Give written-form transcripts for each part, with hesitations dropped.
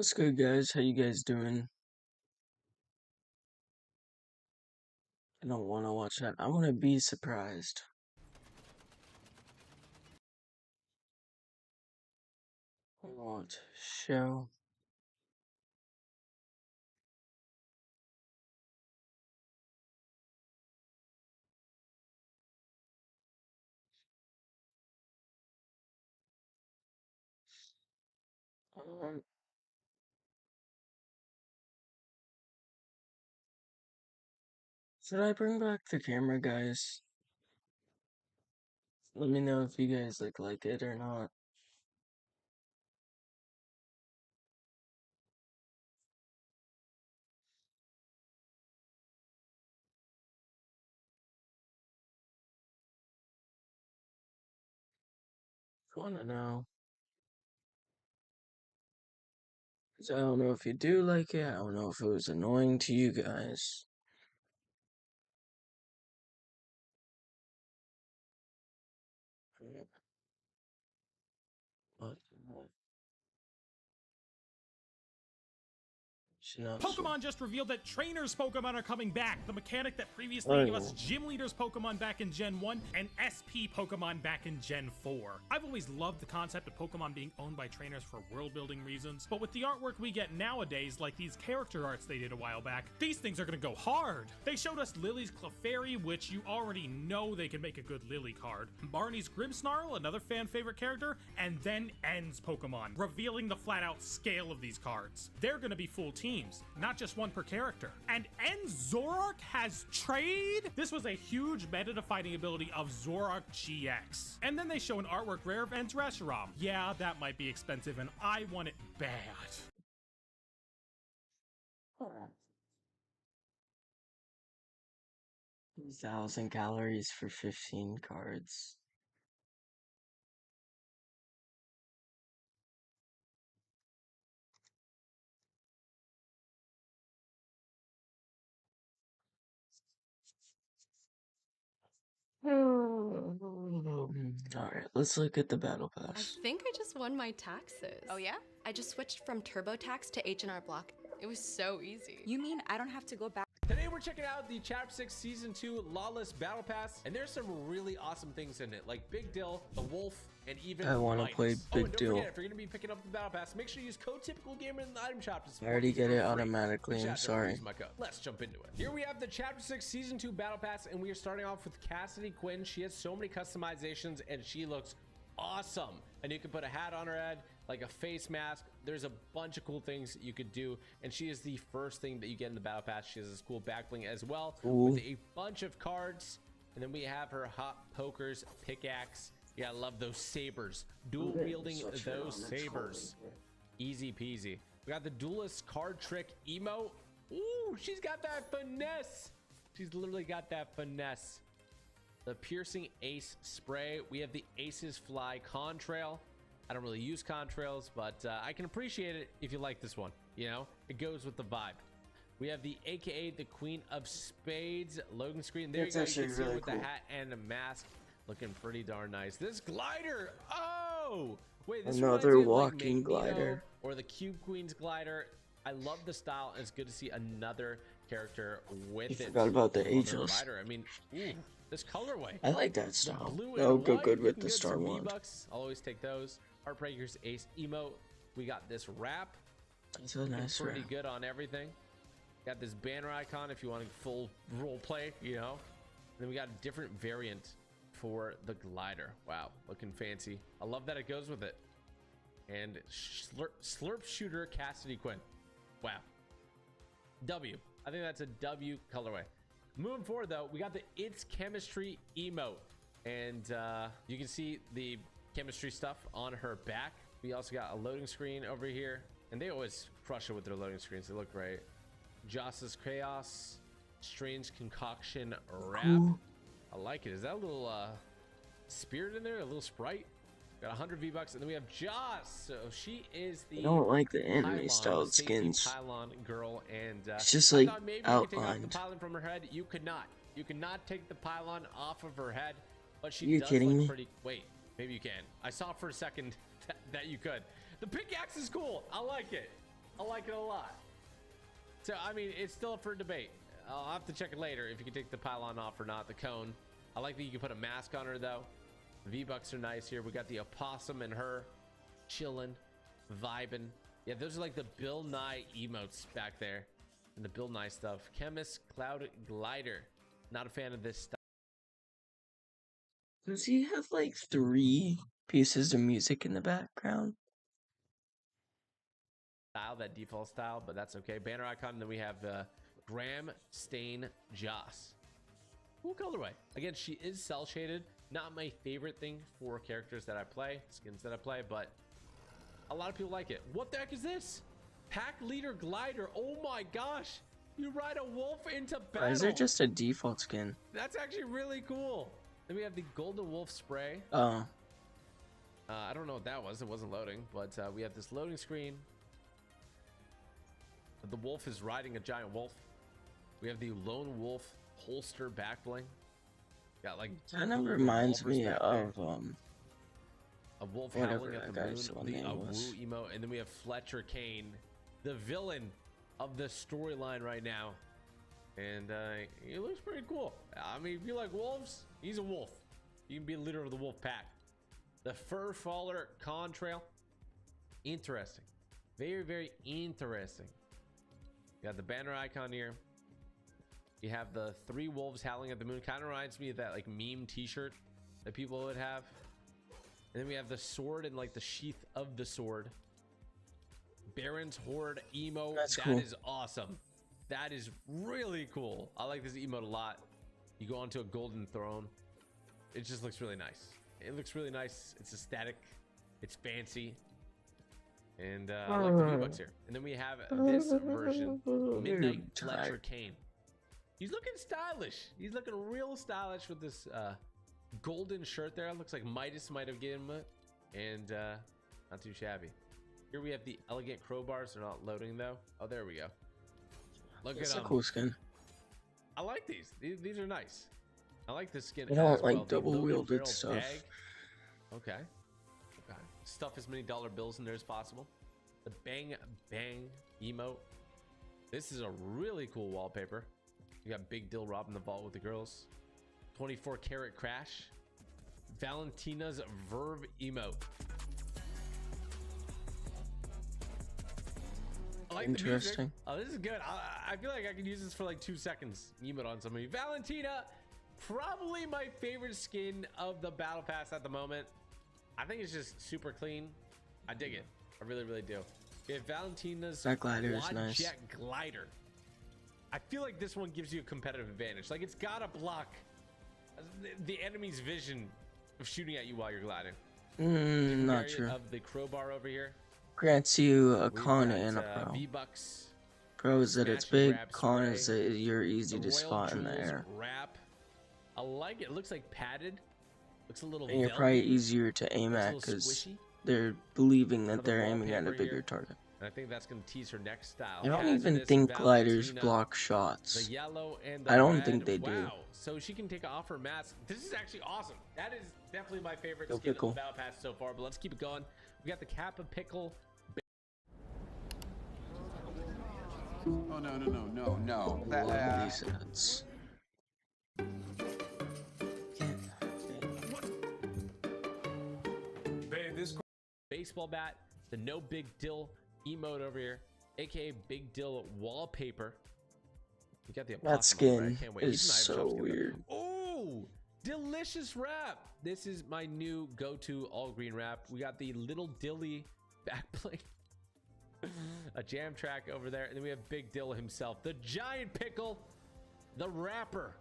What's good, guys? How you guys doing? I don't want to watch that. I want to be surprised. I want show. Um, should I bring back the camera, guys? Let me know if you guys like it or not. I want to know. 'Cause I don't know if you do like it. I don't know if it was annoying to you guys. But she knows. Pokemon just revealed that trainers Pokemon are coming back, the mechanic that previously gave us Oh, gym leaders Pokemon back in Gen 1 and SP Pokemon back in Gen 4. I've always loved the concept of Pokemon being owned by trainers for world building reasons, but with the artwork we get nowadays, like these character arts they did a while back, these things are gonna go hard. They showed us Lily's Clefairy, which you already know they can make a good Lily card, Barney's Grimmsnarl, another fan favorite character, and then N's Pokemon, revealing the flat out scale of these cards. They're gonna be full teams, not just one per character. And N's Zoroark has trade? This was a huge meta-defining ability of Zoroark GX. And then they show an artwork rare of N's Reshiram. Yeah, that might be expensive and I want it bad. 1,000 calories for 15 cards. Alright, let's look at the battle I pass. think I just won my taxes. Oh yeah? I just switched from TurboTax to H&R Block. It was so easy. You mean I don't have to go back? Today we're checking out the Chapter 6 Season 2 Lawless Battle Pass, and there's some really awesome things in it, like Big Dill, the Wolf, and even I want to Midas. play Oh, and Big don't Deal. forget, if you're going to be picking up the Battle Pass, make sure you use code TYPICALGAMER in the item shop to I support already me get for it free. automatically, Which I'm chat, don't sorry. use my code. Let's jump into it. Here we have the Chapter 6 Season 2 Battle Pass, and we are starting off with Cassidy Quinn. She has so many customizations, and she looks awesome. And you can put a hat on her head, like a face mask. There's a bunch of cool things you could do, and she is the first thing that you get in the battle pass. She has this cool back bling as well, with a bunch of cards. And then we have her hot pokers, pickaxe. Yeah, I love those sabers, dual wielding those sabers. Easy peasy. We got the duelist card trick emo. Ooh, she's got that finesse. She's literally got that finesse. The piercing ace spray. We have the aces fly contrail. I don't really use contrails, but I can appreciate it if you like this one. You know, it goes with the vibe. We have the AKA the Queen of Spades loading screen. There That's you go. You can actually see it really with cool. the hat and the mask, looking pretty darn nice. This glider. Oh, wait, this Another reminds me of, walking Magneto glider. or the Cube Queen's glider. I love the style, and it's good to see another character with You it. forgot about the on her Ageless. glider. I mean, ooh, this colorway. I like that The style. blue That'll and go white, good you with can the get Star some Wand. V-Bucks. I'll always take those. Heartbreaker's ace emote. We got this wrap. That's a Looking nice pretty wrap. good on everything. Got this banner icon if you want a full role play, you know. And then we got a different variant for the glider. Wow, looking fancy. I love that it goes with it. And slurp shooter Cassidy Quinn. Wow. W. I think that's a W colorway. Moving forward though, we got the It's Chemistry emote, and you can see the chemistry stuff on her back. We also got a loading screen over here, and they always crush it with their loading screens. They look great. Joss's Chaos, Strange Concoction Wrap. Cool. I like it. Is that a little spirit in there? A little sprite? Got 100 V-Bucks, and then we have Joss. So she is the I don't like the anime pylon, styled safety skins. pylon girl, and It's just I like thought maybe you could take off the outlined. pylon from her head. You could not. You cannot take the pylon off of her head, but she You does kidding look me? pretty. Wait, maybe you can. I saw for a second that you could. The pickaxe is cool. I like it. I like it a lot. So, I mean, it's still up for debate. I'll have to check it later if you can take the pylon off or not, the cone. I like that you can put a mask on her, though. The V-Bucks are nice here. We got the opossum and her chilling, vibing. Yeah, those are like the Bill Nye emotes back there. And the Bill Nye stuff. Chemist Cloud Glider. Not a fan of this stuff. Does he have like 3 pieces of music in the background? Style, that default style, but that's okay. Banner icon, and then we have Graham Stain Joss. Cool colorway. Again, she is cell shaded. Not my favorite thing for characters that I play, skins that I play, but a lot of people like it. What the heck is this? Pack Leader Glider. Oh my gosh. You ride a wolf into battle. Why is there just a default skin? That's actually really cool. Then we have the Golden Wolf Spray. Oh. I don't know what that was. It wasn't loading, but we have this loading screen. The wolf is riding a giant wolf. We have the Lone Wolf holster back bling. Got like Kind of reminds me of a wolf whatever howling at that the guy's moon, name was. woo emote, and then we have Fletcher Kane, the villain of the storyline right now, and he looks pretty cool. I mean, if you like wolves, he's a wolf. You can be a leader of the wolf pack. The Fur Faller Contrail, interesting, very, very interesting. You got the banner icon here. You have the 3 wolves howling at the moon. Kind of reminds me of that like meme t-shirt that people would have. And then we have the sword and like the sheath of the sword. Baron's Horde emo. That's That cool. is awesome. That is really cool. I like this emote a lot. You go onto a golden throne. It just looks really nice. It looks really nice. It's aesthetic. It's fancy. And I like the V-Bucks here. And then we have this version, Midnight Fletcher Kane. He's looking stylish. He's looking real stylish with this golden shirt there. It looks like Midas might have given him it. And not too shabby. Here we have the elegant crowbars. They're not loading though. Oh, there we go. Look It's at a them. cool skin. I like these. These are nice. I like this skin. I don't as like well. The double loaded wielded barrel stuff. bag. Okay. Okay. Stuff as many dollar bills in there as possible. The bang bang emote. This is a really cool wallpaper. You got Big Dill robbing the vault with the girls. 24 karat crash. Valentina's verb emote. I like the music. Interesting. Oh, this is good. I feel like I could use this for like 2 seconds. Emote on somebody. Valentina, probably my favorite skin of the battle pass at the moment. I think it's just super clean. I dig it. I really, really do. We have Valentina's That glider is quad nice. jet glider. I feel like this one gives you a competitive advantage. Like it's gotta block the enemy's vision of shooting at you while you're gliding. Not Variant sure. of the crowbar over here. Grants you a We've con got, and a pro. V-Bucks. Pro is that it's Smash and big. grab Con is spray. that you're easy The to Royal spot in the Jewels air. wrap. I like it. It looks like padded. Looks a little And you're velvety. probably easier to aim Looks a at little because squishy. they're believing that Another they're aiming at a wallpaper bigger here. target. And I think that's going to tease her next style. I don't Hazardous even think gliders Valentina, block The shots. yellow and the I don't red. think they do. Wow. So she can take off her mask. This is actually awesome. That is definitely my favorite Go skin of Pickle. the battle pass so far. But let's keep it going. We got the Kappa Pickle. Oh, no. Love these sets. Baseball bat, the no big dill emote over here, aka Big Dill wallpaper. We got the That opossum over there. I skin can't wait. is He's an so Iron Chef skin, weird. though. Oh, delicious wrap. This is my new go-to all green wrap. We got the little dilly back bling, a jam track over there, and then we have Big Dill himself, the giant pickle, the rapper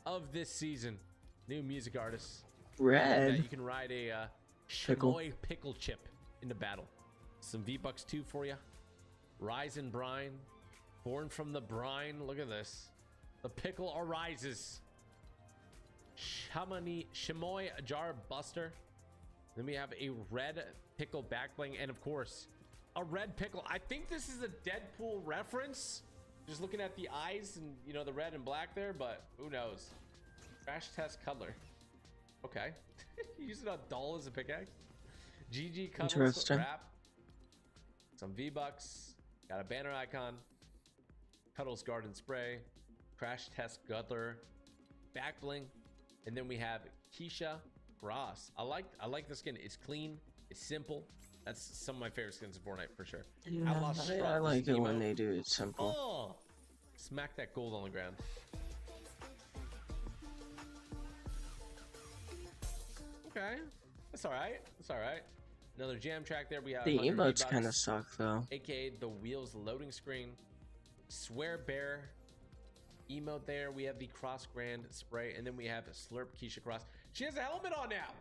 of this season, new music artist. That Red. you can ride a Pickle. chamoy pickle chip into battle. Some V-Bucks too for you. Rise and brine. Born from the brine. Look at this. The pickle arises. Chamoy jar buster. Then we have a red pickle back bling. And of course, a red pickle. I think this is a Deadpool reference. Just looking at the eyes and, you know, the red and black there, but who knows? Crash test color. Okay. Using a doll as a pickaxe. GG Cuddles Interesting. wrap. Some V-Bucks. Got a banner icon, Cuddles Garden Spray, Crash Test Guttler, back bling, and then we have Keisha Ross. I like the skin. It's clean, it's simple. That's some of my favorite skins in Fortnite for sure. Yeah, Outlaw I Strut, like this it when emote. they do it simple. Oh, smack that gold on the ground. Okay, that's all right. That's all right. Another jam track there. We have The 100 emotes V-Bucks, kind of suck though. aka the wheels loading screen. Swear Bear emote there. We have the Cross Grand spray, and then we have Slurp Keisha Cross. She has a helmet on now.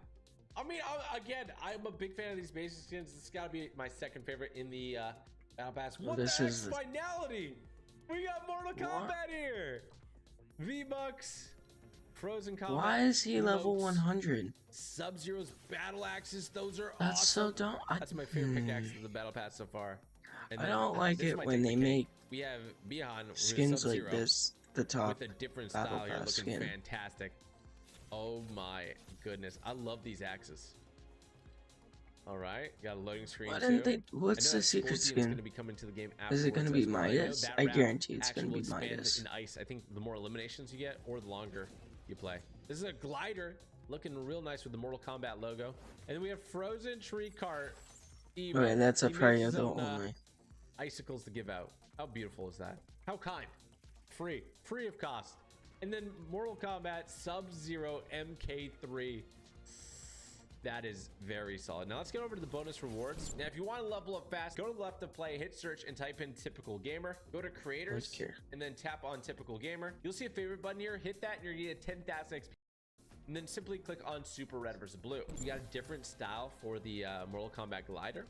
I mean, again, I'm a big fan of these basic skins. This has got to be my second favorite in the Battle Pass. What This the is heck? Finality! We got Mortal Kombat here. V-Bucks, Frozen Combat. Why is he level emotes, 100? Sub-Zero's battle axes. Those are That's awesome. so dumb. That's my favorite pickaxe of the Battle Pass so far. And I then, don't like this it might when take they the cake. make We have Bihan with skins like Sub-Zero this the top with a different Battle style here, Pass looking skin. fantastic. Oh my goodness, I love these axes. All right, got a loading screen Why too. didn't they? I What's know the secret Scorpion's skin? going to be coming to the game Is it afterwards gonna be as well. I know Midas? that I route guarantee it's gonna actually be will expand Midas. in ice. I think the more eliminations you get, or the longer you play. This is a glider, looking real nice with the Mortal Kombat logo. And then we have Frozen Tree Cart. Okay, that's a He makes Priogo his own, only. icicles to give out. How beautiful is that? How kind. Free of cost. And then Mortal Kombat Sub-Zero MK3. That is very solid. Now let's get over to the bonus rewards. Now if you want to level up fast, go to the left of play, hit search, and type in typical gamer. Go to creators and then tap on typical gamer. You'll see a favorite button here. Hit that and you're gonna get 10,000 XP. And then simply click on super red versus blue. You got a different style for the Mortal Kombat glider.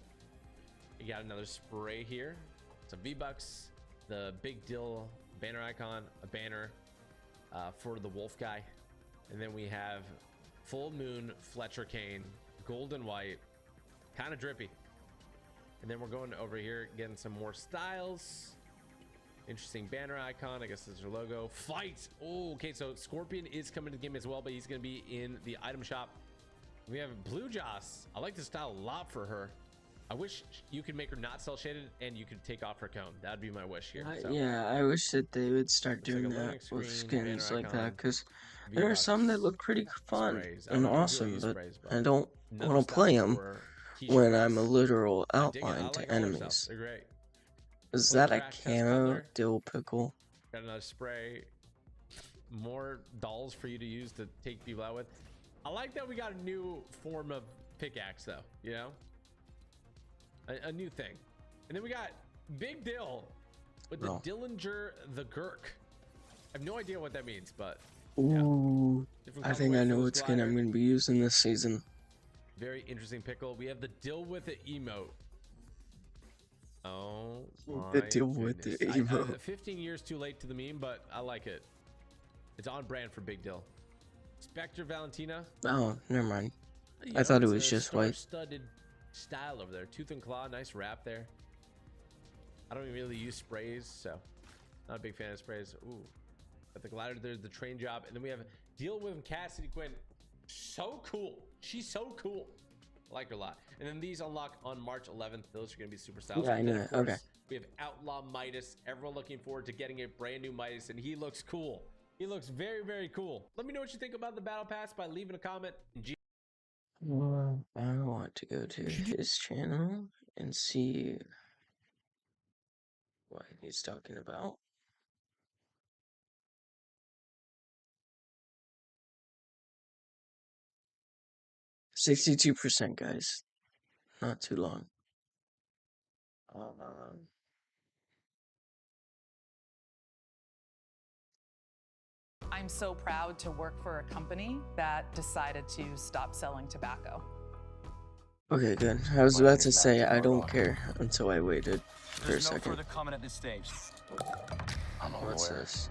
You got another spray here, some V-Bucks, the big deal banner icon, a banner for the wolf guy, and then we have full moon Fletcher Kane, gold and white, kind of drippy. And then we're going over here getting some more styles. Interesting banner icon. I guess this is your logo. Fight. Oh, okay. So Scorpion is coming to the game as well, but he's going to be in the item shop. We have Blue Joss. I like this style a lot for her. I wish you could make her not cell shaded and you could take off her cone. That'd be my wish here. So, Yeah, I wish that they would start looks like doing a loading that with screen, skins banner like that, icon, because there are V-Bucks, some that look pretty fun sprays. I and don't really awesome, use but sprays, I don't another want to style play them for Keisha when Ross. I'm a literal I dig it. I outline like to all their enemies. styles. They're great. Is Little that a Crash Test camo Guttler. dill pickle? Got another spray. More dolls for you to use to take people out with. I like that we got a new form of pickaxe though, you know? A new thing. And then we got Big Dill with the Dillinger the Gurk. I have no idea what that means, but Ooh, different I think I colorway know for what this skin I'm glider. going to be using this season. Very interesting pickle. We have the Dill with the emote. Oh The my Dill with the goodness. emote. 15 years too late to the meme, but I like it. It's on brand for Big Dill. Spectre Valentina. Oh, never mind. You I thought it it's was a just white. star-studded style over there. Tooth and claw, nice wrap there. I don't even really use sprays, so not a big fan of sprays. Ooh, got the glider there, the train job, and then we have Deal with Cassidy Quinn. So cool. She's so cool. I like her a lot. And then these unlock on March 11th. Those are going to be super styles. Yeah, I And then, know of it. course, Okay. we have Outlaw Midas. Everyone looking forward to getting a brand new Midas, and he looks cool. He looks very, very cool. Let me know what you think about the Battle Pass by leaving a comment. I want to go to his channel and see what he's talking about. %, guys. Not too long. I'm so proud to work for a company that decided to stop selling tobacco. Okay, good. I was about to say I don't care until I waited for a There's no second. further comment at this stage. I'm a What's lawyer. this?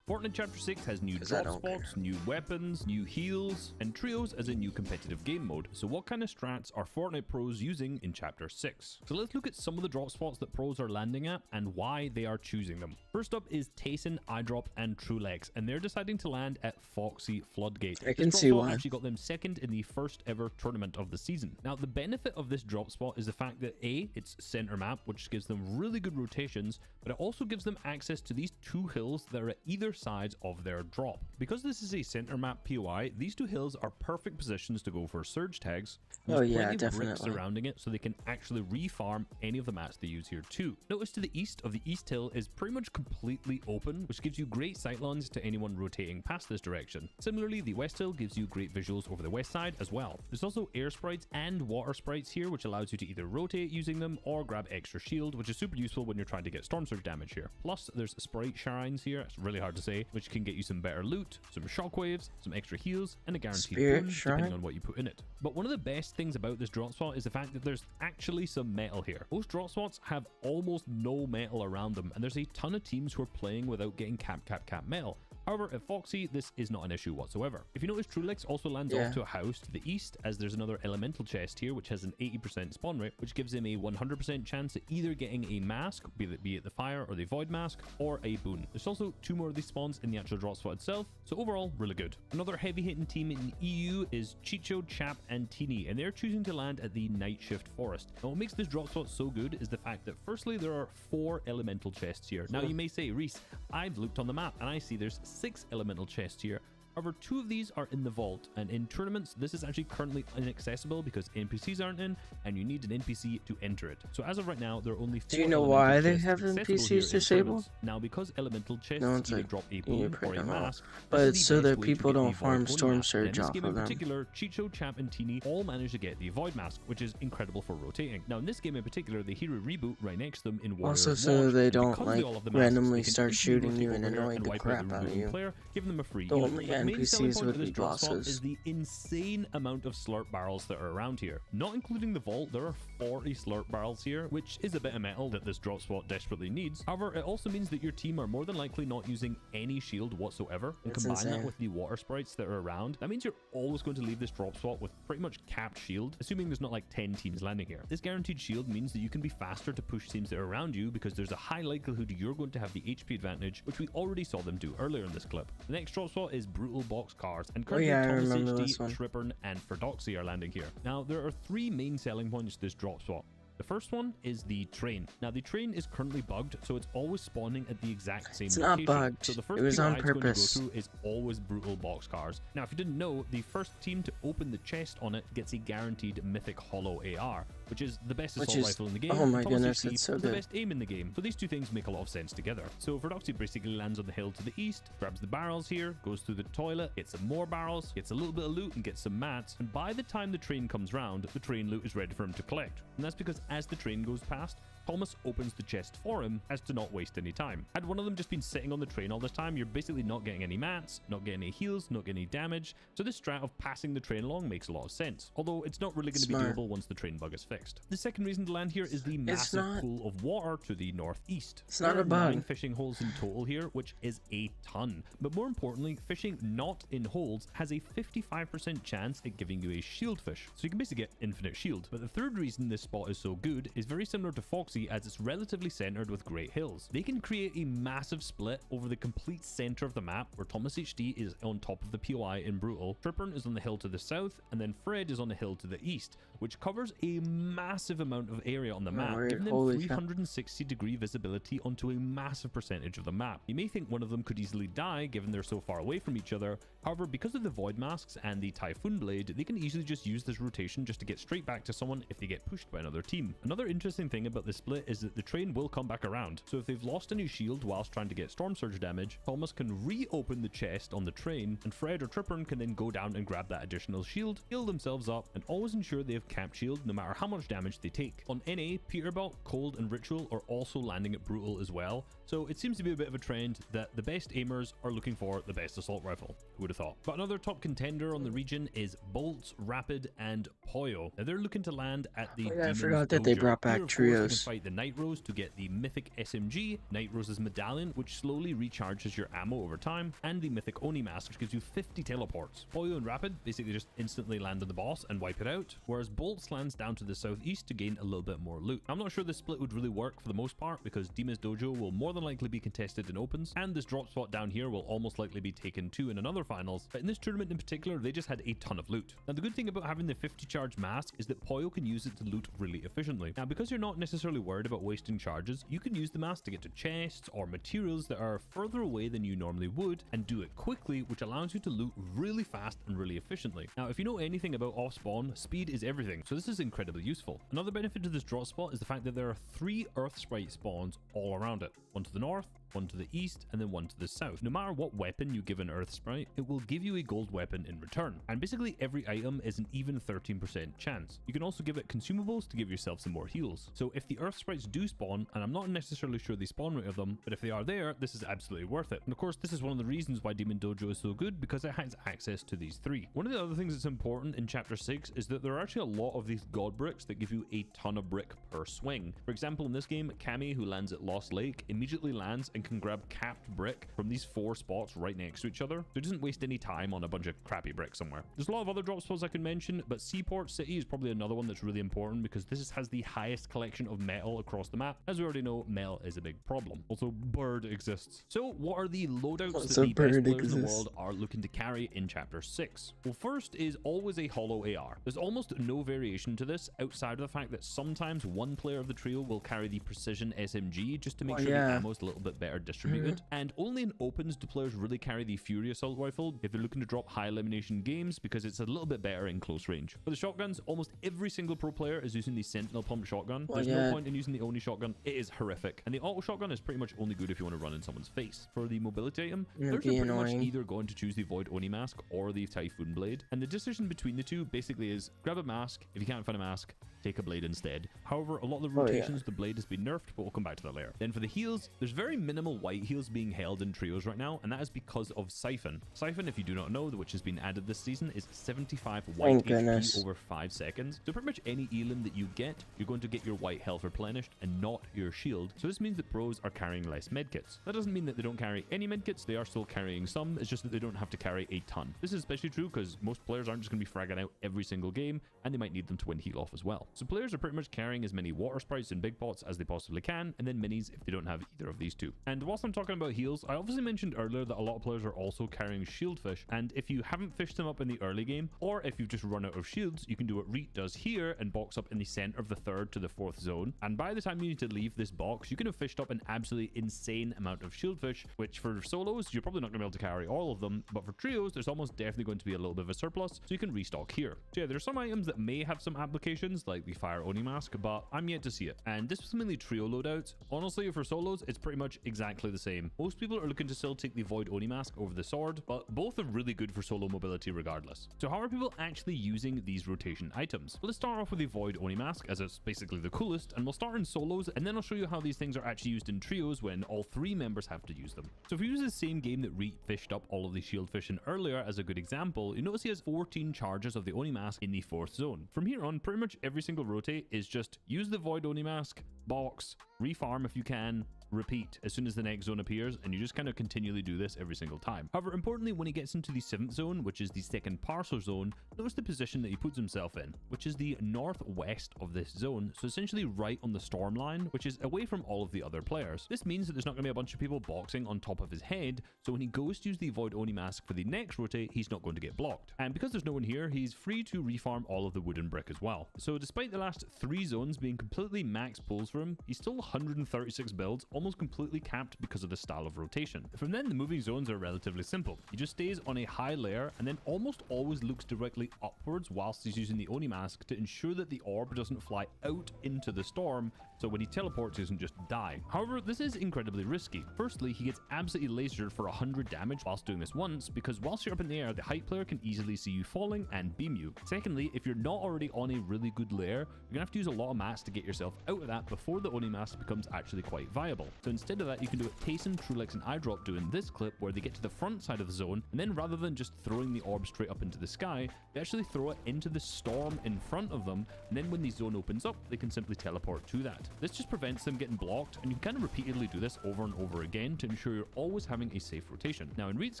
Fortnite Chapter 6 has new 'Cause I drop don't spots, new weapons, new heals, and trios as a new competitive game mode. So what kind of strats are Fortnite pros using in Chapter 6? So let's look at some of the drop spots that pros are landing at and why they are choosing them. First up is Tayson, iDrop, and Trulex, and they're deciding to land at Foxy Floodgate. I can This see drop spot why. actually got them second in the first ever tournament of the season. Now, the benefit of this drop spot is the fact that A, it's center map, which gives them really good rotations, but it also gives them access to these two hills that are at either sides of their drop. Because this is a center map POI, these two hills are perfect positions to go for surge tags. Oh, There's yeah, plenty of bricks definitely. surrounding it, so they can actually refarm any of the mats they use here too. Notice to the east of the east hill is pretty much completely open, which gives you great sightlines to anyone rotating past this direction. Similarly, the west hill gives you great visuals over the west side as well. There's also air sprites and water sprites here, which allows you to either rotate using them or grab extra shield, which is super useful when you're trying to get storm surge damage here. Plus, there's sprite shrines here, it's really hard to say, which can get you some better loot, some shockwaves, some extra heals, and a guaranteed Spirit boon, shrine? depending on what you put in it. But one of the best things about this drop spot is the fact that there's actually some metal here. Most drop spots have almost no metal around them, and there's a ton of teams who are playing without getting cap metal. However, at Foxy, this is not an issue whatsoever. If you notice, Trulex also lands off to a house to the east, as there's another elemental chest here, which has an 80% spawn rate, which gives him a 100% chance at either getting a mask, be it the fire or the void mask, or a boon. There's also 2 more of these spawns in the actual drop spot itself, so overall, really good. Another heavy-hitting team in EU is Chicho, Chap, and Teeny, and they're choosing to land at the Night Shift Forest. Now, what makes this drop spot so good is the fact that, firstly, there are 4 elemental chests here. Now, you may say, Reese, I've looked on the map, and I see there's 6 elemental chests here. However, 2 of these are in the vault, and in tournaments, this is actually currently inaccessible because NPCs aren't in, and you need an NPC to enter it. So as of right now, there are only 4 Do you know elemental why they chests have accessible NPCs here in disabled? tournaments. Now, because elemental chests No, it's either like, drop a you boon print or a them out. mask, But this it's is so the that best way to people get the don't void farm only storm mask. And in surge this off game of in them. particular, Chicho, Champ, and Teeny all managed to get the void mask, which is incredible for rotating. Now, in this game in particular, the hero reboot right next to them in Warrior's Also, so Watch, they and don't because like all have the masks, randomly they can start instantly shooting rotate you and over here annoying the wipe crap the out of removal you. player, giving them a free The heal. only But the main selling NPCs point would of this be drop spot bosses. is the insane amount of slurp barrels that are around here. Not including the vault, there are 40 slurp barrels here, which is a bit of metal that this drop spot desperately needs. However, it also means that your team are more than likely not using any shield whatsoever, and That's combine that insane. with the water sprites that are around, that means you're always going to leave this drop spot with pretty much capped shield, assuming there's not like 10 teams landing here. This guaranteed shield means that you can be faster to push teams that are around you because there's a high likelihood you're going to have the HP advantage, which we already saw them do earlier in this clip. The next drop spot is Brutal Box Cars, and currently yeah, I Thomas remember HD, this one. Trippern, and Ferdoxy are landing here. Now, there are 3 main selling points to this drop spot. The first one is the train. Now, the train is currently bugged, so it's always spawning at the exact same It's location. not bugged. So the first It was POI on it's going to go purpose. through is always Brutal Box Cars. Now, if you didn't know, the first team to open the chest on it gets a guaranteed mythic hollow AR, which is the best Which assault is- rifle in the game. oh my Thomas goodness, HD it's so has the good. best aim in the game. So these two things make a lot of sense together. So Ferdoxy basically lands on the hill to the east, grabs the barrels here, goes through the toilet, gets some more barrels, gets a little bit of loot, and gets some mats. And by the time the train comes round, the train loot is ready for him to collect. And that's because as the train goes past, Thomas opens the chest for him as to not waste any time. Had one of them just been sitting on the train all this time, you're basically not getting any mats, not getting any heals, not getting any damage. So this strat of passing the train along makes a lot of sense. Although it's not really going to be Smart. doable once the train bug is fixed. The second reason to land here is the massive not- pool of water to the northeast. It's not There a are bug. 9 fishing holes in total here, which is a ton. But more importantly, fishing not in holes has a 55% chance at giving you a shield fish. So you can basically get infinite shield. But the third reason this spot is so good is very similar to Foxy, as it's relatively centered with great hills. They can create a massive split over the complete center of the map, where Thomas HD is on top of the POI in Brutal, Trippern is on the hill to the south, and then Fred is on the hill to the east, which covers a massive amount of area on the map, weird. giving them Holy cow. 360-degree visibility onto a massive percentage of the map. You may think one of them could easily die given they're so far away from each other. However, because of the void masks and the Typhoon Blade, they can easily just use this rotation just to get straight back to someone if they get pushed by another team. Another interesting thing about the split is that the train will come back around. So if they've lost a new shield whilst trying to get storm surge damage, Thomas can reopen the chest on the train, and Fred or Trippern can then go down and grab that additional shield, heal themselves up, and always ensure they have capped shield no matter how much damage they take. On NA, Peterbilt, Cold, and Ritual are also landing at Brutal as well, so it seems to be a bit of a trend that the best aimers are looking for the best assault rifle. Who would have thought? But another top contender on the region is Bolts, Rapid, and Poyo. Now they're looking to land at the Oh yeah, I Demon's forgot that they Dojo. brought back Here, of course, trios. you can fight the Night Rose to get the mythic SMG, Night Rose's medallion, which slowly recharges your ammo over time, and the mythic Oni mask, which gives you 50 teleports. Boyo and Rapid basically just instantly land on the boss and wipe it out, whereas Bolts lands down to the southeast to gain a little bit more loot. I'm not sure this split would really work for the most part because Dima's dojo will more than likely be contested in opens, and this drop spot down here will almost likely be taken too in another finals, but in this tournament in particular they just had a ton of loot. Now the good thing about having the 50 charge mask is that Poyo can use it to loot really efficiently. Now because you're not necessarily worried about wasting charges, you can use the mask to get to chests or materials that are further away than you normally would and do it quickly, which allows you to loot really fast and really efficiently. Now if you know anything about off spawn, speed is everything, so this is incredibly useful. Another benefit to this drop spot is the fact that there are 3 earth sprite spawns all around it, one to the north, one to the east, and then one to the south. No matter what weapon you give an earth sprite, it will give you a gold weapon in return, and basically every item is an even 13% chance. You can also give it consumables to give yourself some more heals. So if the earth sprites do spawn, and I'm not necessarily sure the spawn rate of them, but if they are there, this is absolutely worth it. And of course this is one of the reasons why Demon Dojo is so good, because it has access to these 3. One of the other things that's important in chapter 6 is that there are actually a lot of these god bricks that give you a ton of brick per swing. For example, in this game, Kami, who lands at Lost Lake, immediately lands and can grab capped brick from these 4 spots right next to each other, so it doesn't waste any time on a bunch of crappy brick somewhere. There's a lot of other drop spots I can mention, but Seaport City is probably another one that's really important because this has the highest collection of metal across the map. As we already know, metal is a big problem. Also, bird exists. So what are the loadouts that the best players in the world are looking to carry in chapter 6? Well, first is always a hollow AR. There's almost no variation to this outside of the fact that sometimes one player of the trio will carry the precision SMG just to make sure the ammo is a little bit better distributed. And only in opens do players really carry the Fury Assault Rifle if they're looking to drop high elimination games, because it's a little bit better in close range. For the shotguns, almost every single pro player is using the Sentinel Pump shotgun. There's no point in using the Oni shotgun. It is horrific. And the auto shotgun is pretty much only good if you want to run in someone's face. For the mobility item, players are pretty much either going to choose the Void Oni mask or the Typhoon Blade. And the decision between the two basically is grab a mask. If you can't find a mask, take a blade instead. However, a lot of the rotations, the blade has been nerfed, but we'll come back to that later. Then for the heals, there's very minimal white heals being held in trios right now, and that is because of Siphon. Siphon, if you do not know, which has been added this season, is 75 white HP over 5 seconds. So pretty much any elim that you get, you're going to get your white health replenished and not your shield. So this means that pros are carrying less medkits. That doesn't mean that they don't carry any medkits. They are still carrying some. It's just that they don't have to carry a ton. This is especially true because most players aren't just going to be fragging out every single game, and they might need them to win heal off as well. So players are pretty much carrying as many water sprites and big pots as they possibly can, and then minis if they don't have either of these two. And whilst I'm talking about heals, I obviously mentioned earlier that a lot of players are also carrying shieldfish, and if you haven't fished them up in the early game, or if you've just run out of shields, you can do what Reet does here and box up in the center of the 3rd to the 4th zone, and by the time you need to leave this box, you can have fished up an absolutely insane amount of shieldfish, which for solos, you're probably not going to be able to carry all of them, but for trios, there's almost definitely going to be a little bit of a surplus, so you can restock here. So yeah, there's some items that may have some applications, like the Fire Oni mask, but I'm yet to see it. And this was mainly trio loadouts. Honestly, for solos, it's pretty much exactly the same. Most people are looking to still take the Void Oni mask over the sword, but both are really good for solo mobility regardless. So how are people actually using these rotation items? Well, let's start off with the Void Oni mask, as it's basically the coolest, and we'll start in solos, and then I'll show you how these things are actually used in trios when all 3 members have to use them. So if we use the same game that Reet fished up all of the shieldfish in earlier as a good example, you notice he has 14 charges of the Oni mask in the 4th zone. From here on, pretty much every single rotate is just use the Void Oni mask, box, refarm if you can, repeat as soon as the next zone appears, and you just kind of continually do this every single time. However, importantly, when he gets into the 7th zone, which is the second parcel zone, notice the position that he puts himself in, which is the northwest of this zone, so essentially right on the storm line, which is away from all of the other players. This means that there's not going to be a bunch of people boxing on top of his head, so when he goes to use the Void Oni mask for the next rotate, he's not going to get blocked. And because there's no one here, he's free to refarm all of the wooden brick as well. So despite the last 3 zones being completely max pulls for him, he's still 136 builds, almost completely capped because of the style of rotation. From then, the moving zones are relatively simple. He just stays on a high layer and then almost always looks directly upwards whilst he's using the Oni mask to ensure that the orb doesn't fly out into the storm, so when he teleports he doesn't just die. However, this is incredibly risky. Firstly, he gets absolutely lasered for 100 damage whilst doing this once, because whilst you're up in the air, the height player can easily see you falling and beam you. Secondly, if you're not already on a really good layer, you're gonna have to use a lot of mats to get yourself out of that before the Oni mask becomes actually quite viable. So instead of that, you can do what Tayson, Trulex, and iDrop do in this clip, where they get to the front side of the zone, and then rather than just throwing the orb straight up into the sky, they actually throw it into the storm in front of them, and then when the zone opens up, they can simply teleport to that. land. This just prevents them getting blocked, and you can kind of repeatedly do this over and over again to ensure you're always having a safe rotation. Now in Reed's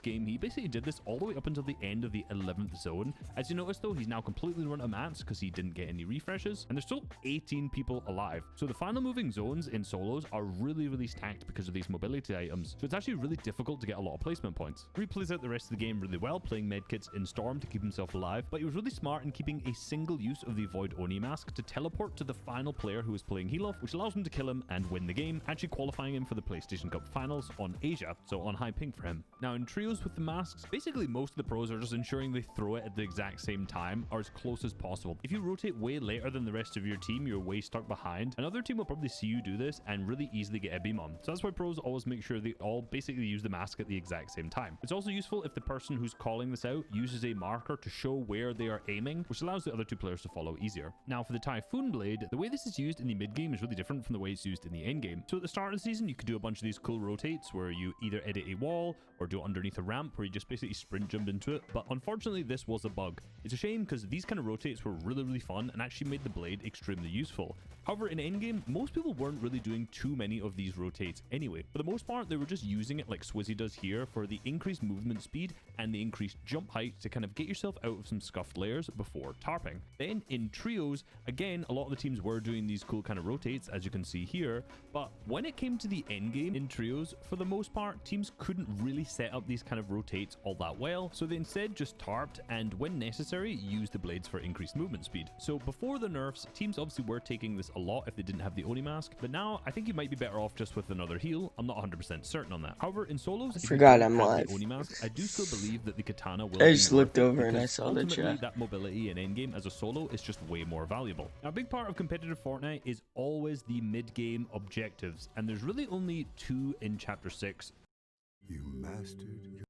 game, he basically did this all the way up until the end of the 11th zone. As you notice though, he's now completely run out of mats because he didn't get any refreshes, and there's still 18 people alive. So the final moving zones in solos are really stacked because of these mobility items. So it's actually really difficult to get a lot of placement points. Reed plays out the rest of the game really well, playing medkits in Storm to keep himself alive, but he was really smart in keeping a single use of the Void Oni mask to teleport to the final player who is playing heal off, which allows him to kill him and win the game, actually qualifying him for the PlayStation Cup finals on Asia, so on high ping for him. Now in trios with the masks, basically most of the pros are just ensuring they throw it at the exact same time or as close as possible. If you rotate way later than the rest of your team, you're way stuck behind. Another team will probably see you do this and really easily get a beam on. So that's why pros always make sure they all basically use the mask at the exact same time. It's also useful if the person who's calling this out uses a marker to show where they are aiming, which allows the other two players to follow easier. Now for the Typhoon Blade, the way this is used in the mid game is really different from the way it's used in the end game. So at the start of the season, you could do a bunch of these cool rotates where you either edit a wall or do it underneath a ramp where you just basically sprint jump into it. But unfortunately, this was a bug. It's a shame because these kind of rotates were really fun and actually made the blade extremely useful. However, in endgame, most people weren't really doing too many of these rotates anyway. For the most part, they were just using it like Swizzy does here for the increased movement speed and the increased jump height to kind of get yourself out of some scuffed layers before tarping. Then in trios, again, a lot of the teams were doing these cool kind of rotates, as you can see here. But when it came to the end game in trios, for the most part, teams couldn't really set up these kind of rotates all that well. So they instead just tarped and when necessary, used the blades for increased movement speed. So before the nerfs, teams obviously were taking this a lot if they didn't have the Oni mask, but now I think you might be better off just with another heal. I'm not 100% certain on that. However, in solos, if you forgot don't I'm have live. the Oni mask, I do still believe that the katana will I be just worth looked it over and I because saw the ultimately chat. that mobility in endgame as a solo is just way more valuable. Now, a big part of competitive Fortnite is always the mid-game objectives, and there's really only 2 in Chapter 6. You mastered your...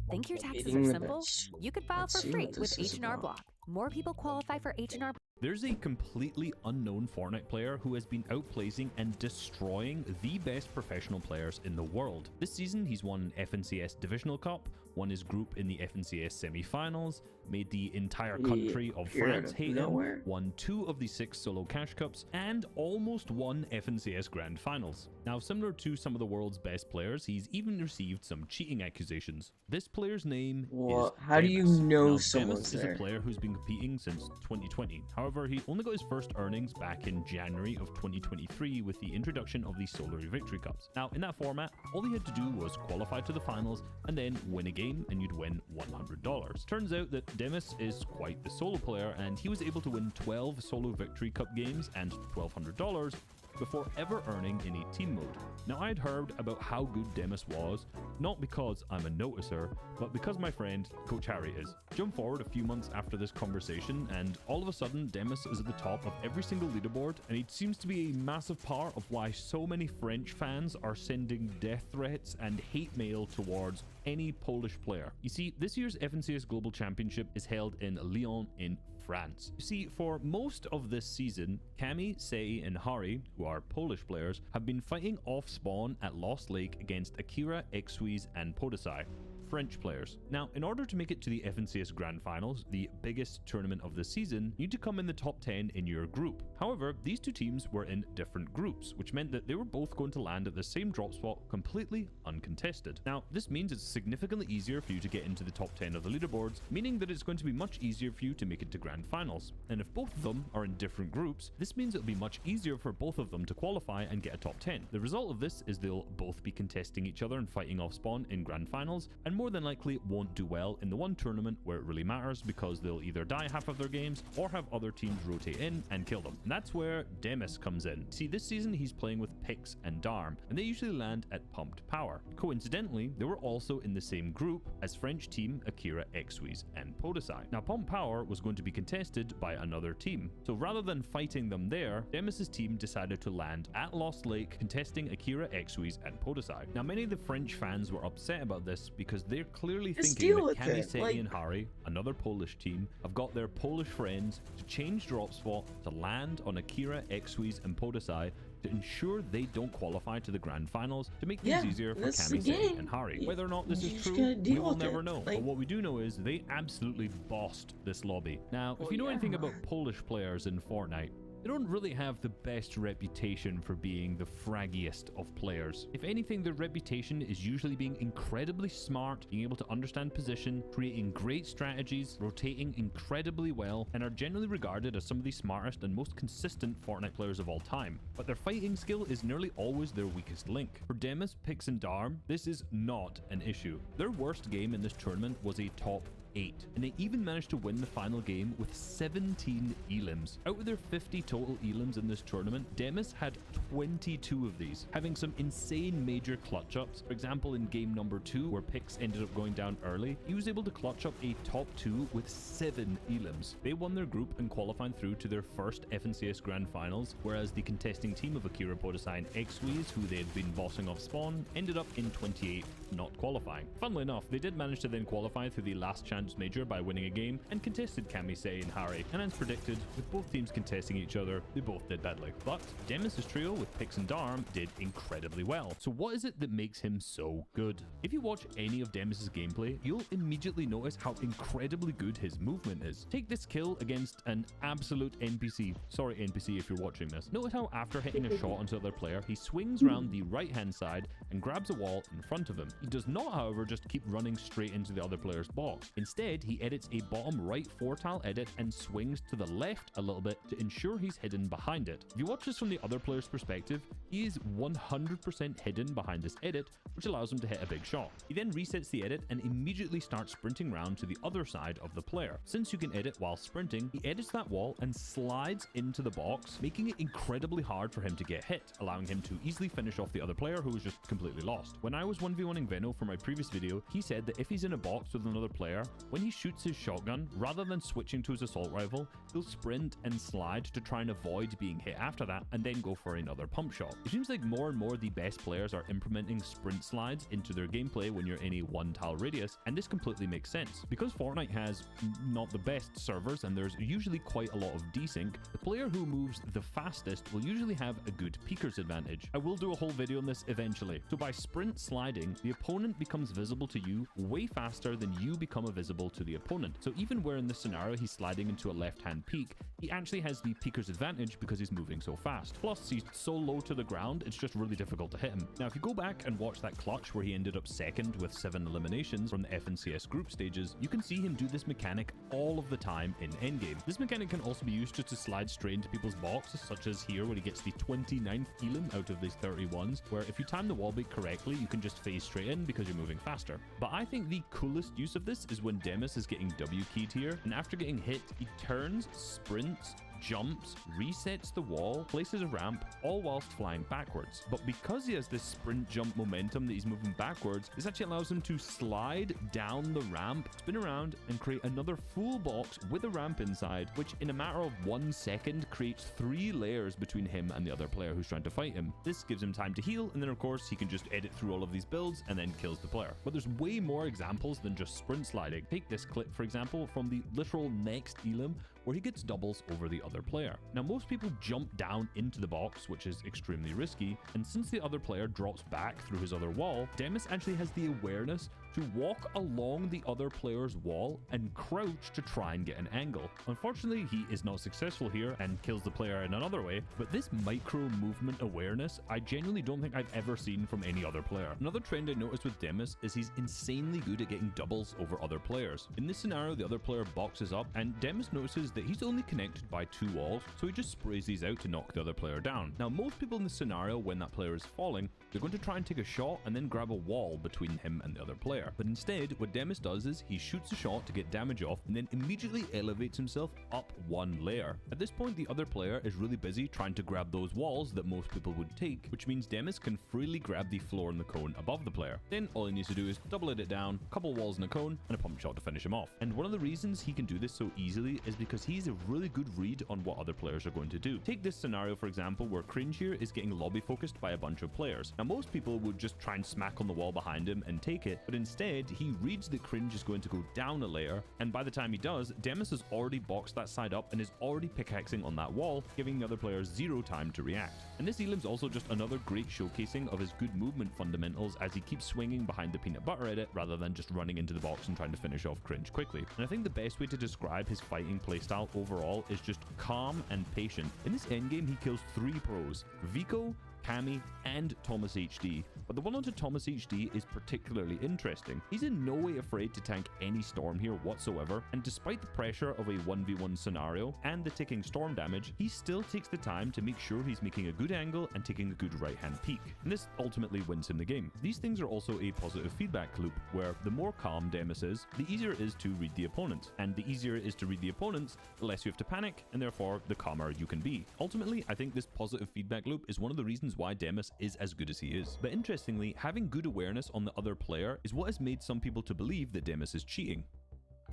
Think your taxes Beating are the simple? bitch. You could file Let's for see free what with this is H&R about. Block. More people qualify for H&R. There's a completely unknown Fortnite player who has been outplacing and destroying the best professional players in the world. This season, he's won FNCS Divisional Cup, won his group in the FNCS semi-finals, made the entire country of France hate him, won 2 of the 6 solo cash cups, and almost won FNCS Grand Finals. Now, similar to some of the world's best players, he's even received some cheating accusations. This player's name is How do you Demis. know Now, someone's Demis is there? a player who's been competing since 2020. However, he only got his first earnings back in January of 2023 with the introduction of the Solar Victory Cups. Now, in that format, all he had to do was qualify to the finals and then win a game and you'd win $100. Turns out that Demis is quite the solo player and he was able to win 12 Solo Victory Cup games and $1,200 before ever earning any team mode. Now, I'd heard about how good Demis was, not because I'm a noticer, but because my friend Coach Harry is. Jump forward a few months after this conversation, and all of a sudden, Demis is at the top of every single leaderboard, and he seems to be a massive part of why so many French fans are sending death threats and hate mail towards any Polish player. You see, this year's FNCS Global Championship is held in Lyon in France. You see, for most of this season, Kami, Sei, and Hari, who are Polish players, have been fighting off spawn at Lost Lake against Akira, Exwiz, and Podesai, French players. Now, in order to make it to the FNCS Grand Finals, the biggest tournament of the season, you need to come in the top 10 in your group. However, these two teams were in different groups, which meant that they were both going to land at the same drop spot completely uncontested. Now, this means it's significantly easier for you to get into the top 10 of the leaderboards, meaning that it's going to be much easier for you to make it to Grand Finals. And if both of them are in different groups, this means it'll be much easier for both of them to qualify and get a top 10. The result of this is they'll both be contesting each other and fighting off spawn in Grand Finals, and more than likely won't do well in the one tournament where it really matters because they'll either die half of their games or have other teams rotate in and kill them. And that's where Demis comes in. See, this season he's playing with Pix and Darm, and they usually land at Pumped Power. Coincidentally, they were also in the same group as French team Akira, Exwiz, and Podesai. Now, Pumped Power was going to be contested by another team, so rather than fighting them there, Demis's team decided to land at Lost Lake contesting Akira, Exwiz, and Podesai. Now, many of the French fans were upset about this because they're clearly thinking that Kami, Sei, and Hari, another Polish team, have got their Polish friends to change drop spot to land on Akira, Exwiz, and Podesai to ensure they don't qualify to the grand finals to make Yeah, things easier for that's the Kamisei game. and Hari. Whether or not this You is just true, gotta we deal will with never it. know. Like- But what we do know is they absolutely bossed this lobby. Now, if Oh, you know yeah. anything about Polish players in Fortnite, they don't really have the best reputation for being the fraggiest of players. If anything, their reputation is usually being incredibly smart, being able to understand position, creating great strategies, rotating incredibly well, and are generally regarded as some of the smartest and most consistent Fortnite players of all time. But their fighting skill is nearly always their weakest link. For Demis, Pix, and Darm, this is not an issue. Their worst game in this tournament was a top 8, and they even managed to win the final game with 17 elims. Out of their 50 total elims in this tournament, Demis had 22 of these, having some insane major clutch ups. For example, in game number 2, where Pix ended up going down early, he was able to clutch up a top 2 with 7 elims. They won their group and qualified through to their first FNCS Grand Finals, whereas the contesting team of Akira Podesai and X-Weez, who they had been bossing off spawn, ended up in 28th, not qualifying. Funnily enough, they did manage to then qualify through the last chance major by winning a game and contested Kamisei and Hari, and as predicted, with both teams contesting each other, they both did badly. But Demis' trio with Pix and Darm did incredibly well. So what is it that makes him so good? If you watch any of Demis' gameplay, you'll immediately notice how incredibly good his movement is. Take this kill against an absolute NPC. Sorry NPC if you're watching this. Notice how after hitting a shot onto the other player, he swings around the right hand side and grabs a wall in front of him. He does not, however, just keep running straight into the other player's box. Instead, he edits a bottom right 4-tile edit and swings to the left a little bit to ensure he's hidden behind it. If you watch this from the other player's perspective, he is 100% hidden behind this edit, which allows him to hit a big shot. He then resets the edit and immediately starts sprinting round to the other side of the player. Since you can edit while sprinting, he edits that wall and slides into the box, making it incredibly hard for him to get hit, allowing him to easily finish off the other player who was just completely lost. When I was 1v1ing Veno for my previous video, he said that if he's in a box with another player, when he shoots his shotgun, rather than switching to his assault rifle, he'll sprint and slide to try and avoid being hit after that, and then go for another pump shot. It seems like more and more the best players are implementing sprint slides into their gameplay when you're in a 1-tile radius, and this completely makes sense. Because Fortnite has not the best servers, and there's usually quite a lot of desync, the player who moves the fastest will usually have a good peeker's advantage. I will do a whole video on this eventually. So by sprint sliding, the opponent becomes visible to you way faster than you become visible to the opponent. So even where in this scenario he's sliding into a left-hand peek, he actually has the peeker's advantage because he's moving so fast. Plus, he's so low to the ground, it's just really difficult to hit him. Now, if you go back and watch that clutch where he ended up second with 7 eliminations from the FNCS group stages, you can see him do this mechanic all of the time in endgame. This mechanic can also be used just to slide straight into people's boxes, such as here where he gets the 29th elim out of these 31s, where if you time the wall bait correctly, you can just phase straight in because you're moving faster. But I think the coolest use of this is when Demis is getting W keyed here, and after getting hit, he turns, sprints, jumps, resets the wall, places a ramp, all whilst flying backwards. But because he has this sprint jump momentum that he's moving backwards, this actually allows him to slide down the ramp, spin around, and create another full box with a ramp inside, which in a matter of 1 second creates 3 layers between him and the other player who's trying to fight him. This gives him time to heal, and then of course he can just edit through all of these builds and then kills the player. But there's way more examples than just sprint sliding. Take this clip, for example, from the literal next elim, where he gets doubles over the other player. Now, most people jump down into the box, which is extremely risky, and since the other player drops back through his other wall, Demis actually has the awareness to walk along the other player's wall and crouch to try and get an angle. Unfortunately, he is not successful here and kills the player in another way, but this micro movement awareness, I genuinely don't think I've ever seen from any other player. Another trend I noticed with Demis is he's insanely good at getting doubles over other players. In this scenario, the other player boxes up, and Demis notices that he's only connected by 2 walls, so he just sprays these out to knock the other player down. Now, most people in this scenario, when that player is falling, they're going to try and take a shot and then grab a wall between him and the other player. But instead, what Demis does is he shoots a shot to get damage off and then immediately elevates himself up 1 layer. At this point, the other player is really busy trying to grab those walls that most people would take, which means Demis can freely grab the floor and the cone above the player. Then all he needs to do is double edit down, a couple walls and a cone, and a pump shot to finish him off. And one of the reasons he can do this so easily is because he's a really good read on what other players are going to do. Take this scenario, for example, where Cringe here is getting lobby focused by a bunch of players. Now, most people would just try and smack on the wall behind him and take it, but instead, he reads that Cringe is going to go down a layer, and by the time he does, Demis has already boxed that side up and is already pickaxing on that wall, giving the other players zero time to react. And this Elim's also just another great showcasing of his good movement fundamentals as he keeps swinging behind the peanut butter edit rather than just running into the box and trying to finish off Cringe quickly. And I think the best way to describe his fighting playstyle overall is just calm and patient. In this endgame, he kills 3 pros: Vico, Cammy, and Thomas HD. But the one onto Thomas HD is particularly interesting. He's in no way afraid to tank any storm here whatsoever, and despite the pressure of a 1v1 scenario and the ticking storm damage, he still takes the time to make sure he's making a good angle and taking a good right hand peek. And this ultimately wins him the game. These things are also a positive feedback loop, where the more calm Demis is, the easier it is to read the opponents. And the easier it is to read the opponents, the less you have to panic, and therefore the calmer you can be. Ultimately, I think this positive feedback loop is one of the reasons why Demis is as good as he is. But interestingly, having good awareness on the other player is what has made some people to believe that Demis is cheating.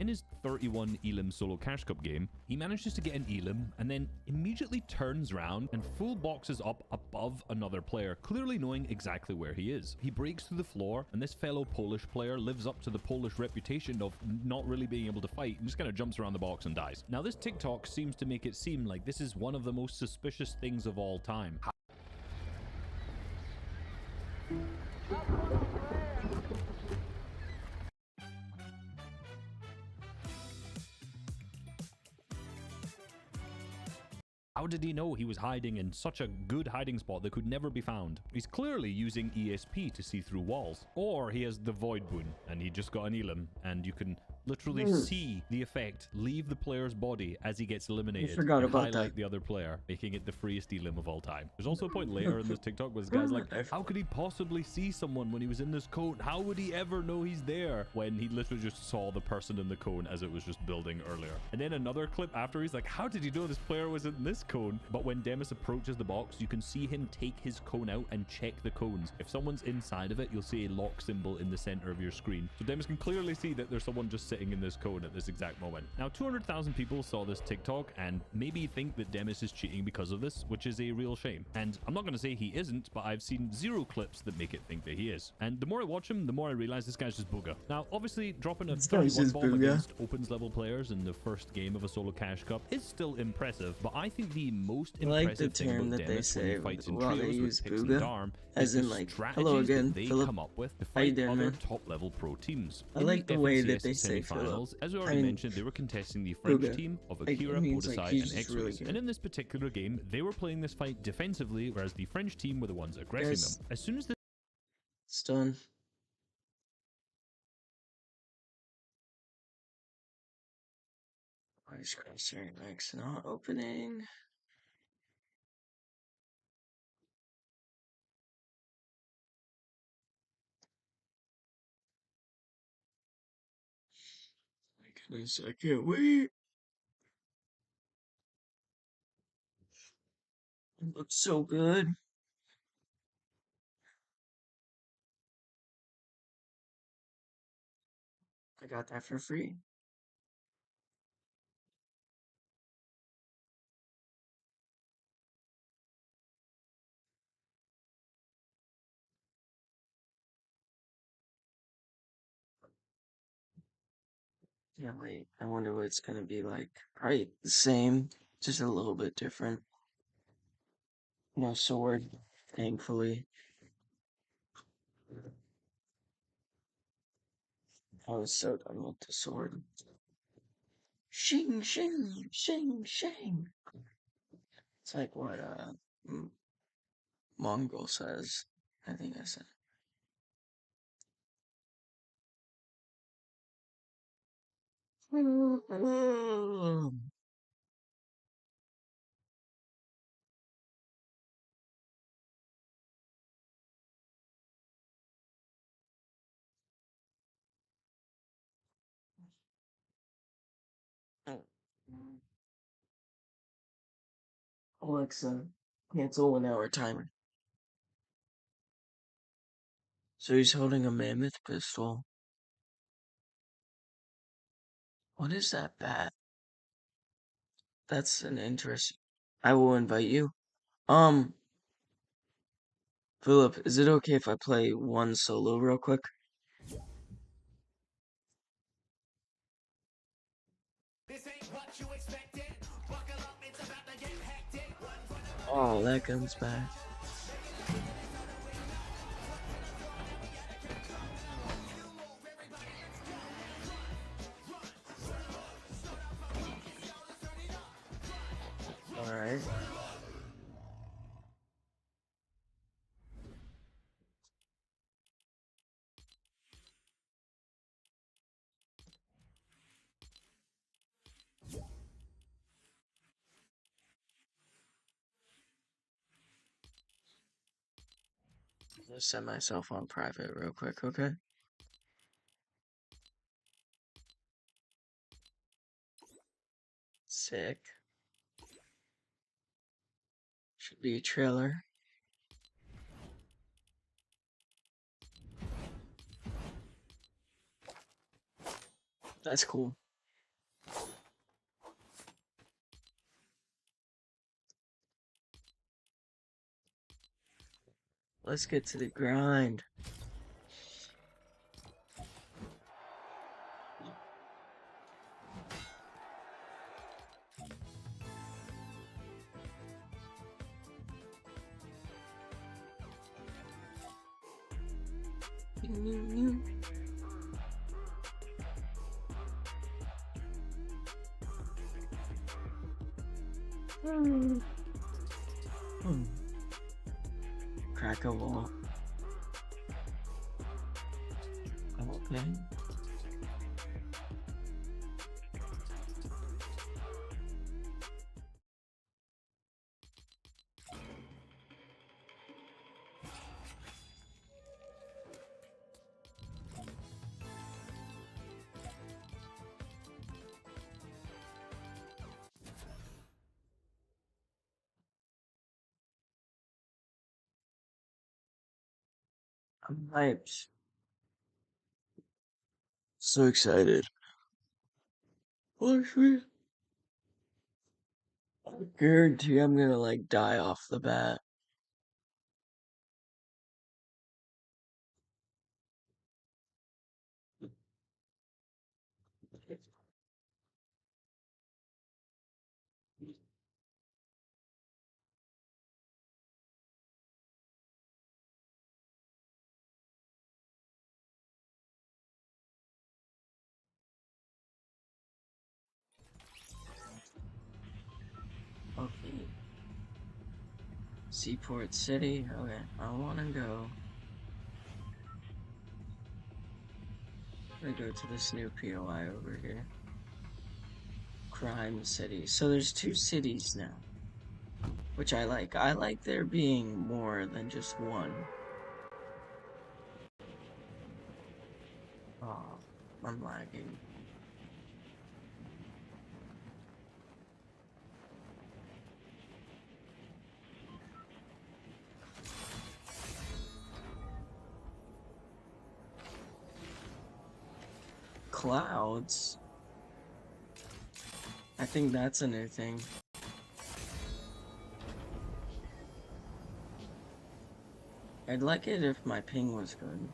In his 31 Elim solo Cash Cup game, he manages to get an Elim and then immediately turns around and full boxes up above another player, clearly knowing exactly where he is. He breaks through the floor, and this fellow Polish player lives up to the Polish reputation of not really being able to fight and just kind of jumps around the box and dies. Now, this TikTok seems to make it seem like this is one of the most suspicious things of all time. How did he know he was hiding in such a good hiding spot that could never be found? He's clearly using ESP to see through walls. Or he has the Void Boon, and he just got an Elim, and you can literally see the effect leave the player's body as he gets eliminated. Forgot and about highlight that. the other player, making it the freest Elim of all time. There's also a point later in this TikTok where this guy's like, how could he possibly see someone when he was in this cone? How would he ever know he's there? When he literally just saw the person in the cone as it was just building earlier. And then another clip after, he's like, how did he know this player was in this cone? But when Demis approaches the box, you can see him take his cone out and check the cones. If someone's inside of it, you'll see a lock symbol in the center of your screen. So Demis can clearly see that there's someone just sitting in this cone at this exact moment. Now, 200,000 people saw this TikTok and maybe think that Demis is cheating because of this, which is a real shame. And I'm not going to say he isn't, but I've seen 0 clips that make it think that he is. And the more I watch him, the more I realize this guy's just booga. Now, obviously, dropping a 31 bomb against opens level players in the first game of a solo Cash Cup is still impressive, but I think the most impressive thing about Demis when he fights in trios with Pix and Darm is the strategies that they come up with to fight other top-level pro teams. I like the way that they say semi-finals, as we already mentioned, they were contesting the French team of Akira, Bodasai, and X-Rays. And in this particular game, they were playing this fight defensively, whereas the French team were the ones aggressing them. As soon as the It's done. Why is Crosshair Max not opening? My goodness, I can't wait. It looks so good. I got that for free. Yeah, wait. I wonder what it's gonna be like. Probably the same, just a little bit different. No sword, thankfully. I was so done with the sword. Shing, shing, shing, shing. It's like what Mongol says. I think I said. Alexa, cancel 1 hour timer. So he's holding a mammoth pistol. What is that bat? That's an interest. I will invite you. Um, Philip, is it okay if I play one solo real quick? Oh, that comes back. Alright. Just set myself on private real quick, okay? Sick. Should be a trailer. That's cool. Let's get to the grind. Crack a wall. Okay. I'm hyped. So excited. Honestly, I guarantee I'm gonna like die off the bat. Okay. Seaport City. Okay, I wanna go. I'm gonna go to this new POI over here. Crime City. So there's two cities now, which I like. I like there being more than just one. Oh, I'm lagging. Clouds? I think that's a new thing. I'd like it if my ping was good.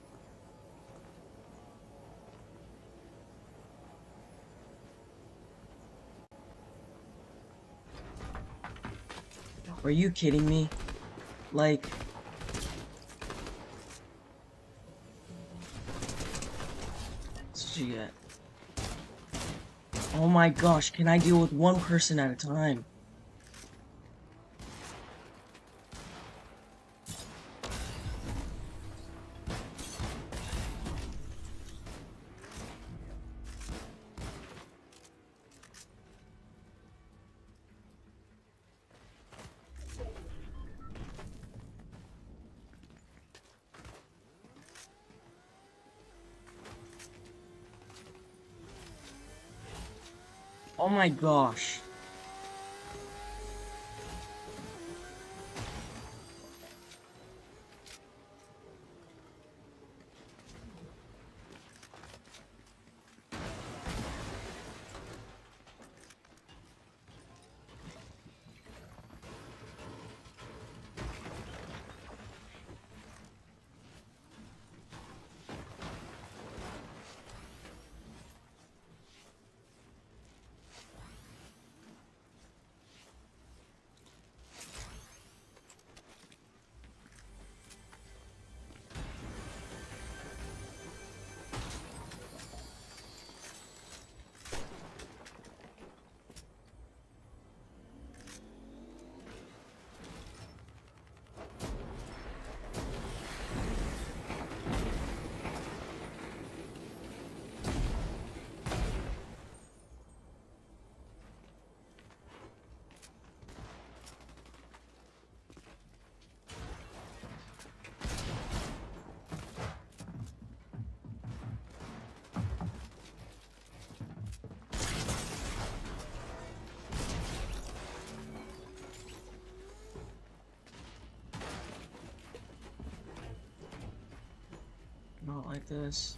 Are you kidding me? Like... What did you get? Oh my gosh, can I deal with one person at a time? Oh my gosh. don't like this.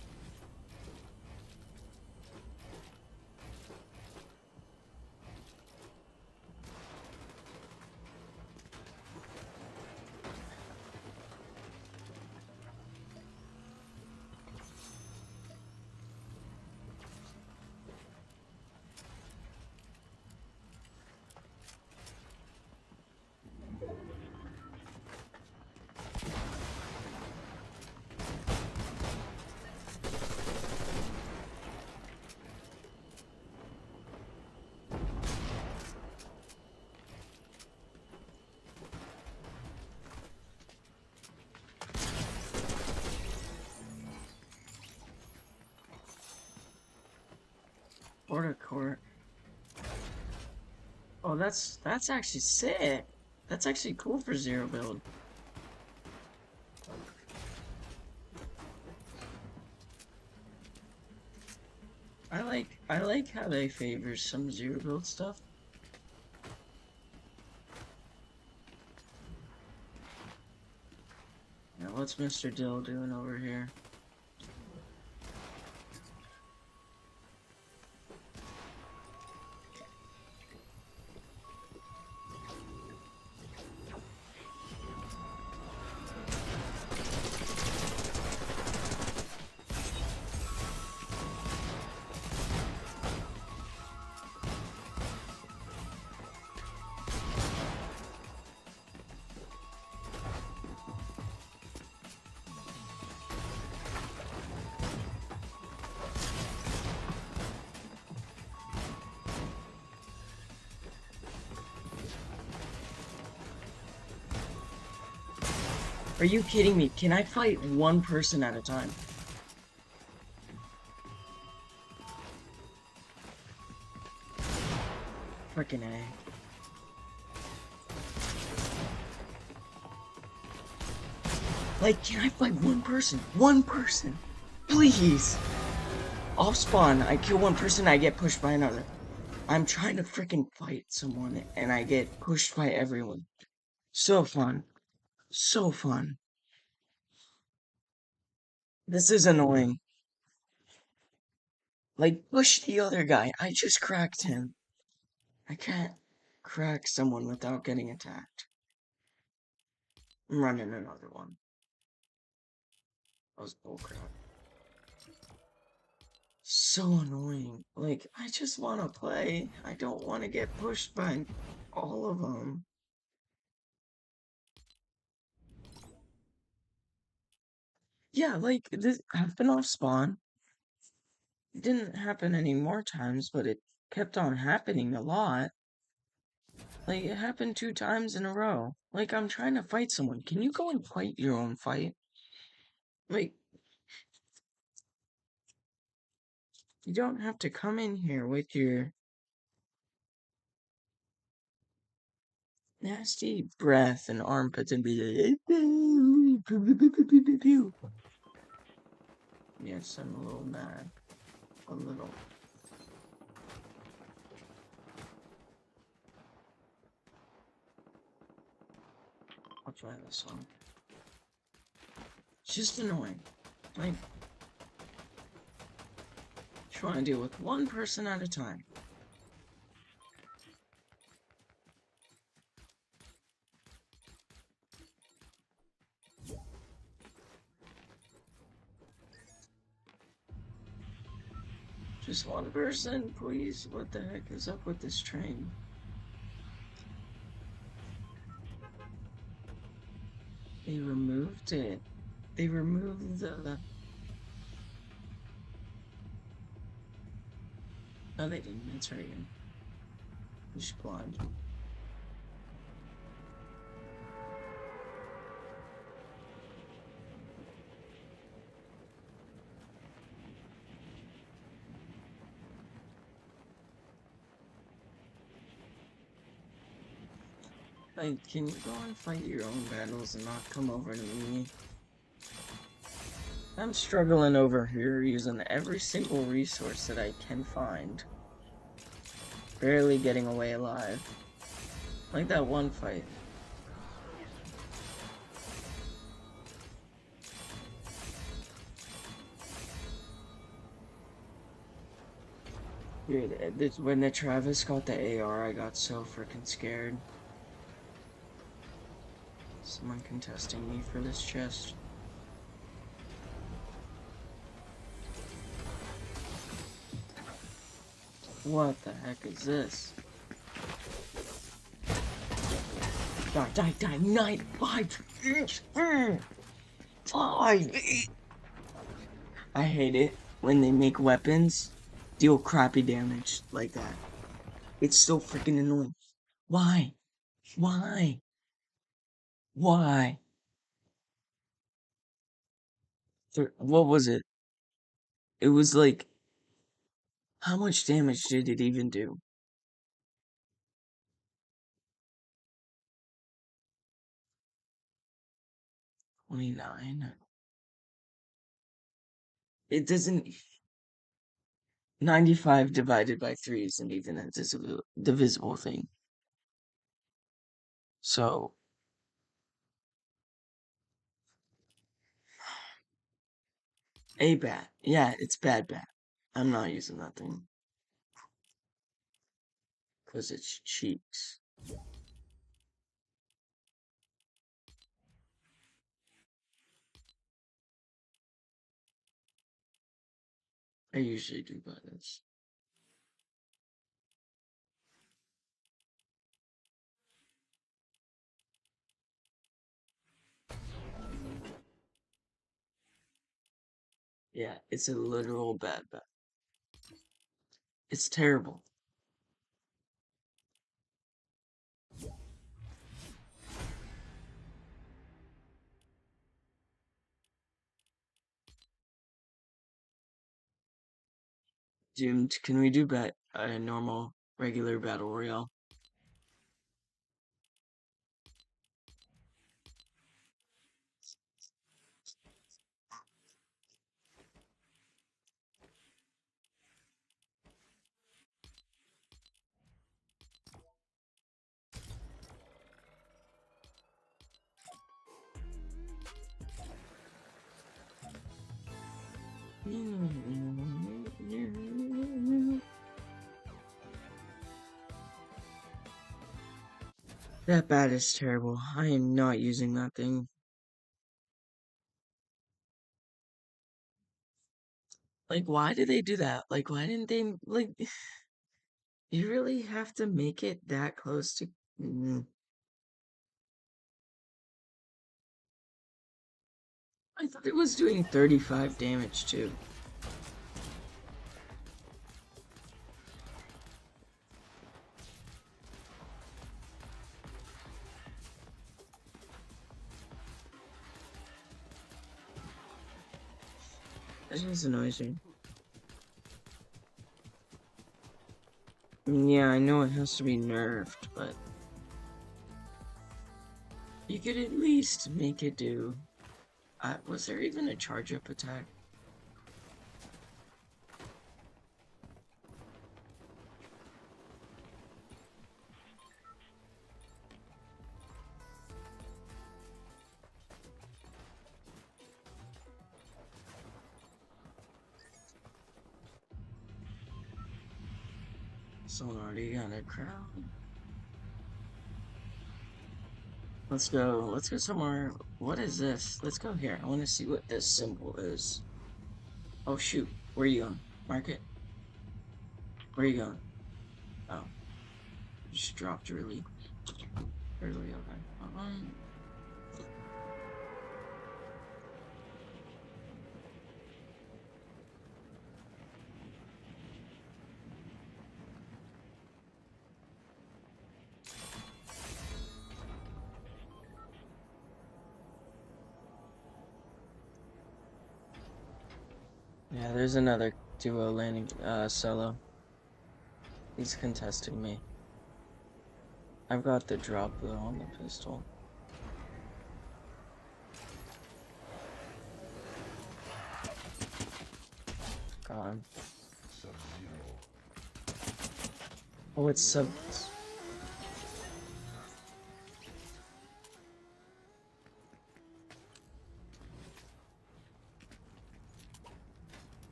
Border court. Oh, that's actually sick. That's actually cool for zero build. I like how they favor some zero build stuff. Now what's Mr. Dill doing over here? Are you kidding me? Can I fight one person at a time? Frickin' A. Like, can I fight one person? One person! Please! Off spawn, I kill one person, I get pushed by another. I'm trying to frickin' fight someone, and I get pushed by everyone. So fun. So fun. This is annoying. Like, push the other guy. I just cracked him. I can't crack someone without getting attacked. I'm running another one. That was bullcrap. So annoying. Like, I just want to play. I don't want to get pushed by all of them. Yeah, like, this happened off spawn. It didn't happen any more times, but it kept on happening a lot. Like, it happened 2 times in a row. Like, I'm trying to fight someone. Can you go and fight your own fight? Like, you don't have to come in here with your nasty breath and armpits and be like, yes, I'm a little mad. A little. I'll try this one. It's just annoying. Like, trying to deal with one person at a time. Just one person, please. What the heck is up with this train? They removed it. They removed the... No, they didn't. That's right. Just blind. Like, can you go and fight your own battles and not come over to me? I'm struggling over here using every single resource that I can find. Barely getting away alive. Like that one fight. Dude, when the Travis got the AR, I got so freaking scared. Someone contesting me for this chest. What the heck is this? Die, 9, 5, 5. I hate it when they make weapons deal crappy damage like that. It's so freaking annoying. Why? Why? Why? What was it? It was like, how much damage did it even do? 29? It doesn't. 95 divided by 3 isn't even a divisible thing. So, a bat. Yeah, it's bad bat. I'm not using that thing. Because it's cheeks. I usually do buttons. Yeah, it's a literal bad bat. It's terrible. Doomed, can we do a normal, regular battle royale? That bat is terrible. I am not using that thing. Like, why did they do that? Like, why didn't they, like, you really have to make it that close to. I thought it was doing 35 damage too. That just annoys me. Yeah, I know it has to be nerfed, but you could at least make it do. Was there even a charge up attack? Someone already got a crown. Let's go. Let's go somewhere. What is this? Let's go here. I want to see what this symbol is. Oh shoot. Where are you going? Mark it. Where are you going? Oh. Just dropped really early. Okay. Yeah, there's another duo landing, solo. He's contesting me. I've got the drop though on the pistol. Gone. Oh, it's sub.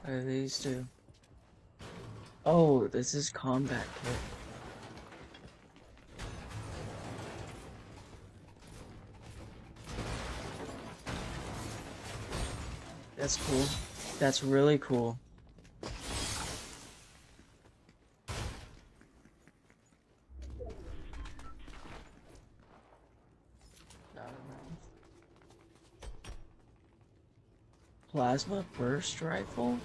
What do these do? Oh, this is combat kit. That's cool. That's really cool. Plasma burst rifle?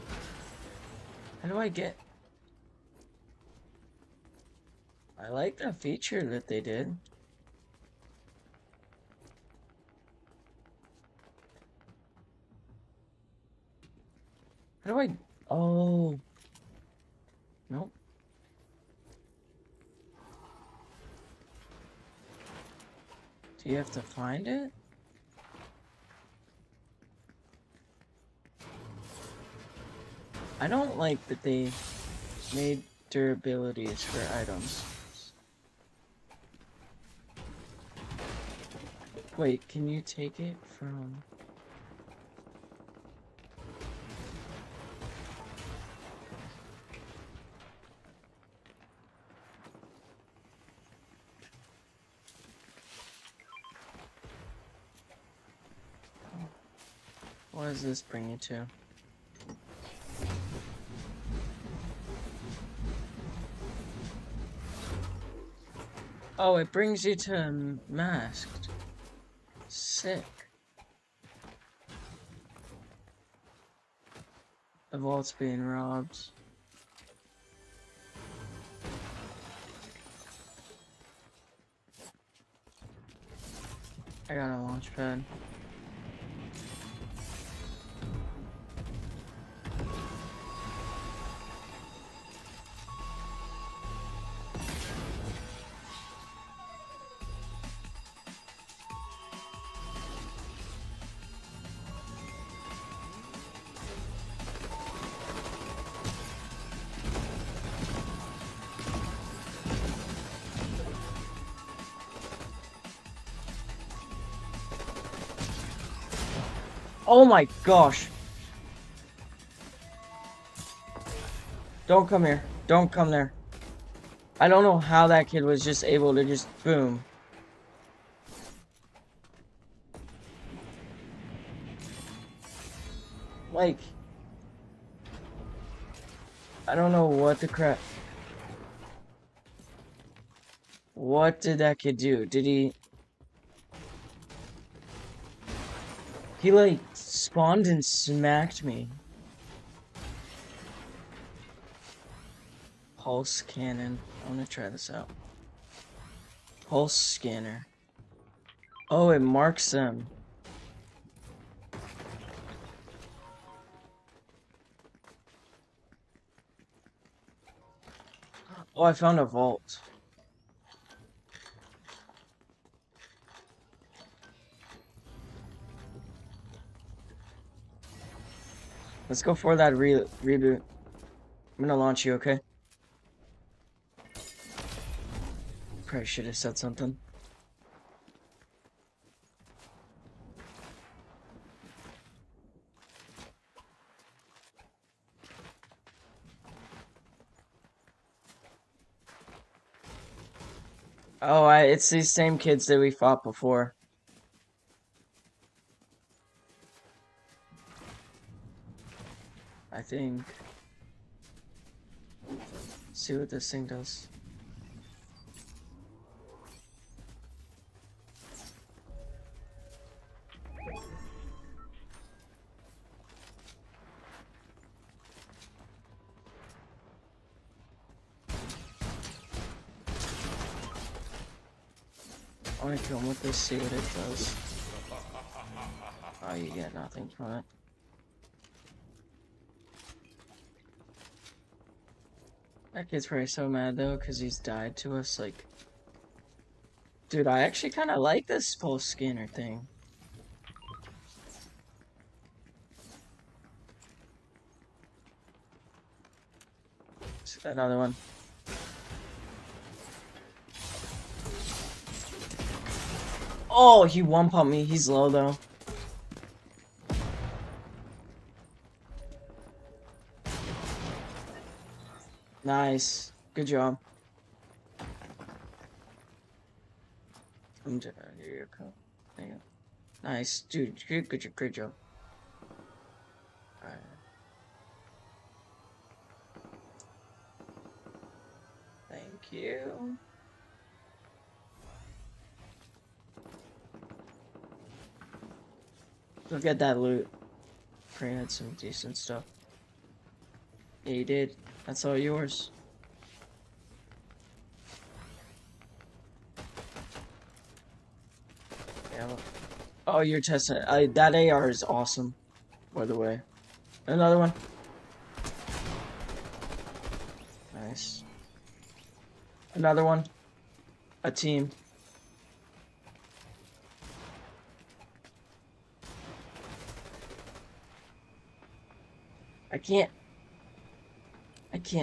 How do I get... I like that feature that they did. How do I... Oh. Nope. Do you have to find it? I don't like that they made durabilities for items. Wait, can you take it from... What does this bring you to? Oh, it brings you to masked. Sick. The vault's being robbed. I got a launch pad. Oh my gosh. Don't come here. Don't come there. I don't know how that kid was just able to just boom. Like, I don't know what the crap. What did that kid do? Did he... He like spawned and smacked me. Pulse cannon. I want to try this out. Pulse scanner. Oh, it marks them. Oh, I found a vault. Let's go for that reboot. I'm gonna launch you, okay? Probably should have said something. Oh, it's these same kids that we fought before. I think. Let's see what this thing does. I want to kill him with this, see what it does. Oh, you get nothing from it. That kid's probably so mad though, because he's died to us, like... Dude, I actually kind of like this pulse scanner thing. Another one. Oh, he one-pumped me. He's low though. Nice. Good job. Here you go. There you go. Nice, dude. Good job. Alright. Thank you. Look at that loot. Pray had some decent stuff. Yeah, you did. That's all yours. Yeah. Oh, you're testing it. That AR is awesome, by the way. Another one. Nice. Another one. A team. I can't.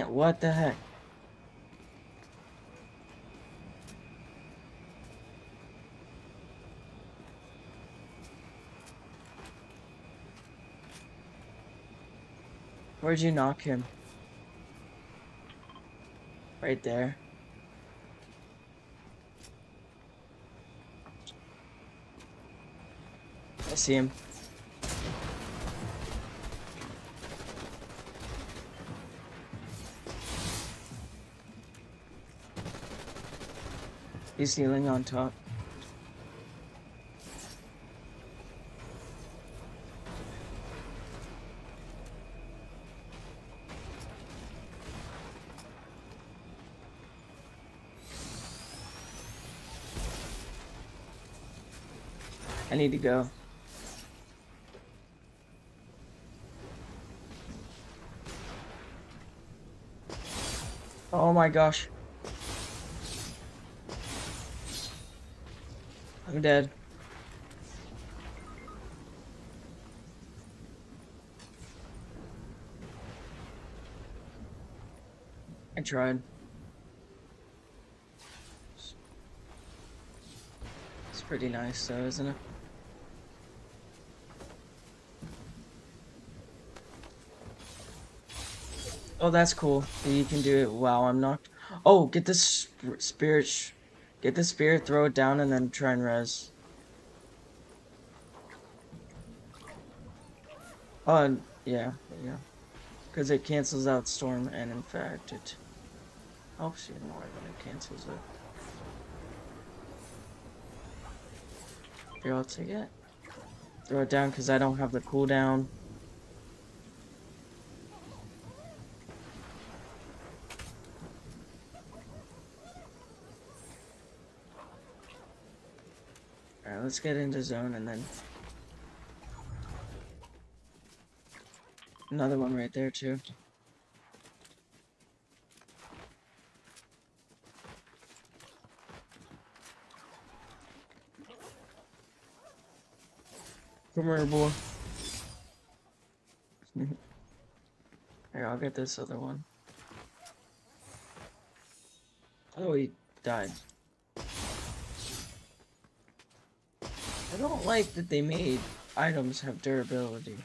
What the heck? Where'd you knock him? Right there. I see him. He's healing on top. I need to go. Oh my gosh. I'm dead. I tried. It's pretty nice though, isn't it? Oh, that's cool. You can do it while I'm knocked. Oh, get this spirit. Get the spirit, throw it down, and then try and res. Oh, and yeah. Because it cancels out storm, and in fact, it helps you more than it cancels it. Here, I'll take it. Throw it down because I don't have the cooldown. Alright, let's get into zone and then another one right there too. Come here, boy. Here, I'll get this other one. Oh, he died. I don't like that they made items have durability.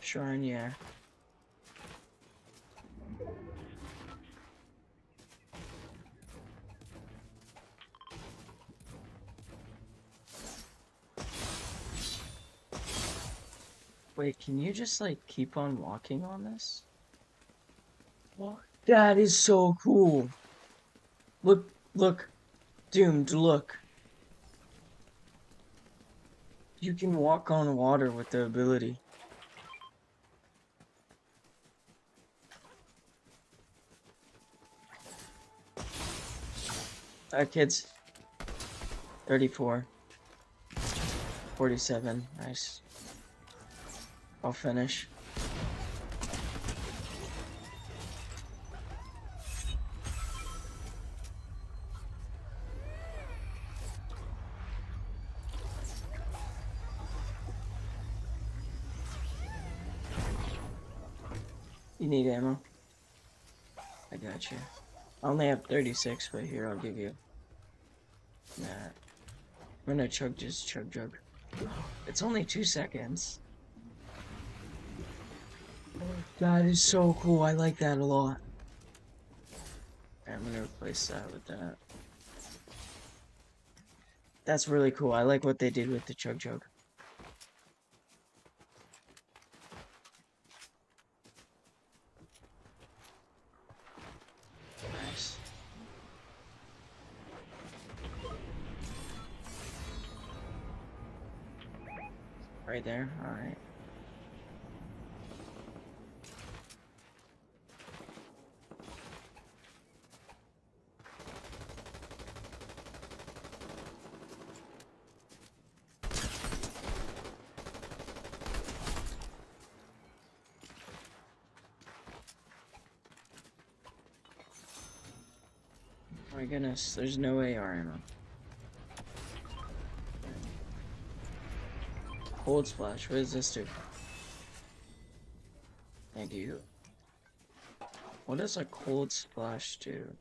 Shrine, yeah. Wait, can you just like keep on walking on this? What? That is so cool. Look, Doomed, look. You can walk on water with the ability. Kids. 34. 47. Nice. I'll finish. You need ammo? I got you. I only have 36, but here, I'll give you that. I'm gonna chug jug. It's only 2 seconds. That is so cool. I like that a lot. I'm gonna replace that with that. That's really cool. I like what they did with the chug jug. Nice. Right there. All right. Oh my goodness, there's no AR ammo. Cold splash, what does this do? Thank you. What does a cold splash do?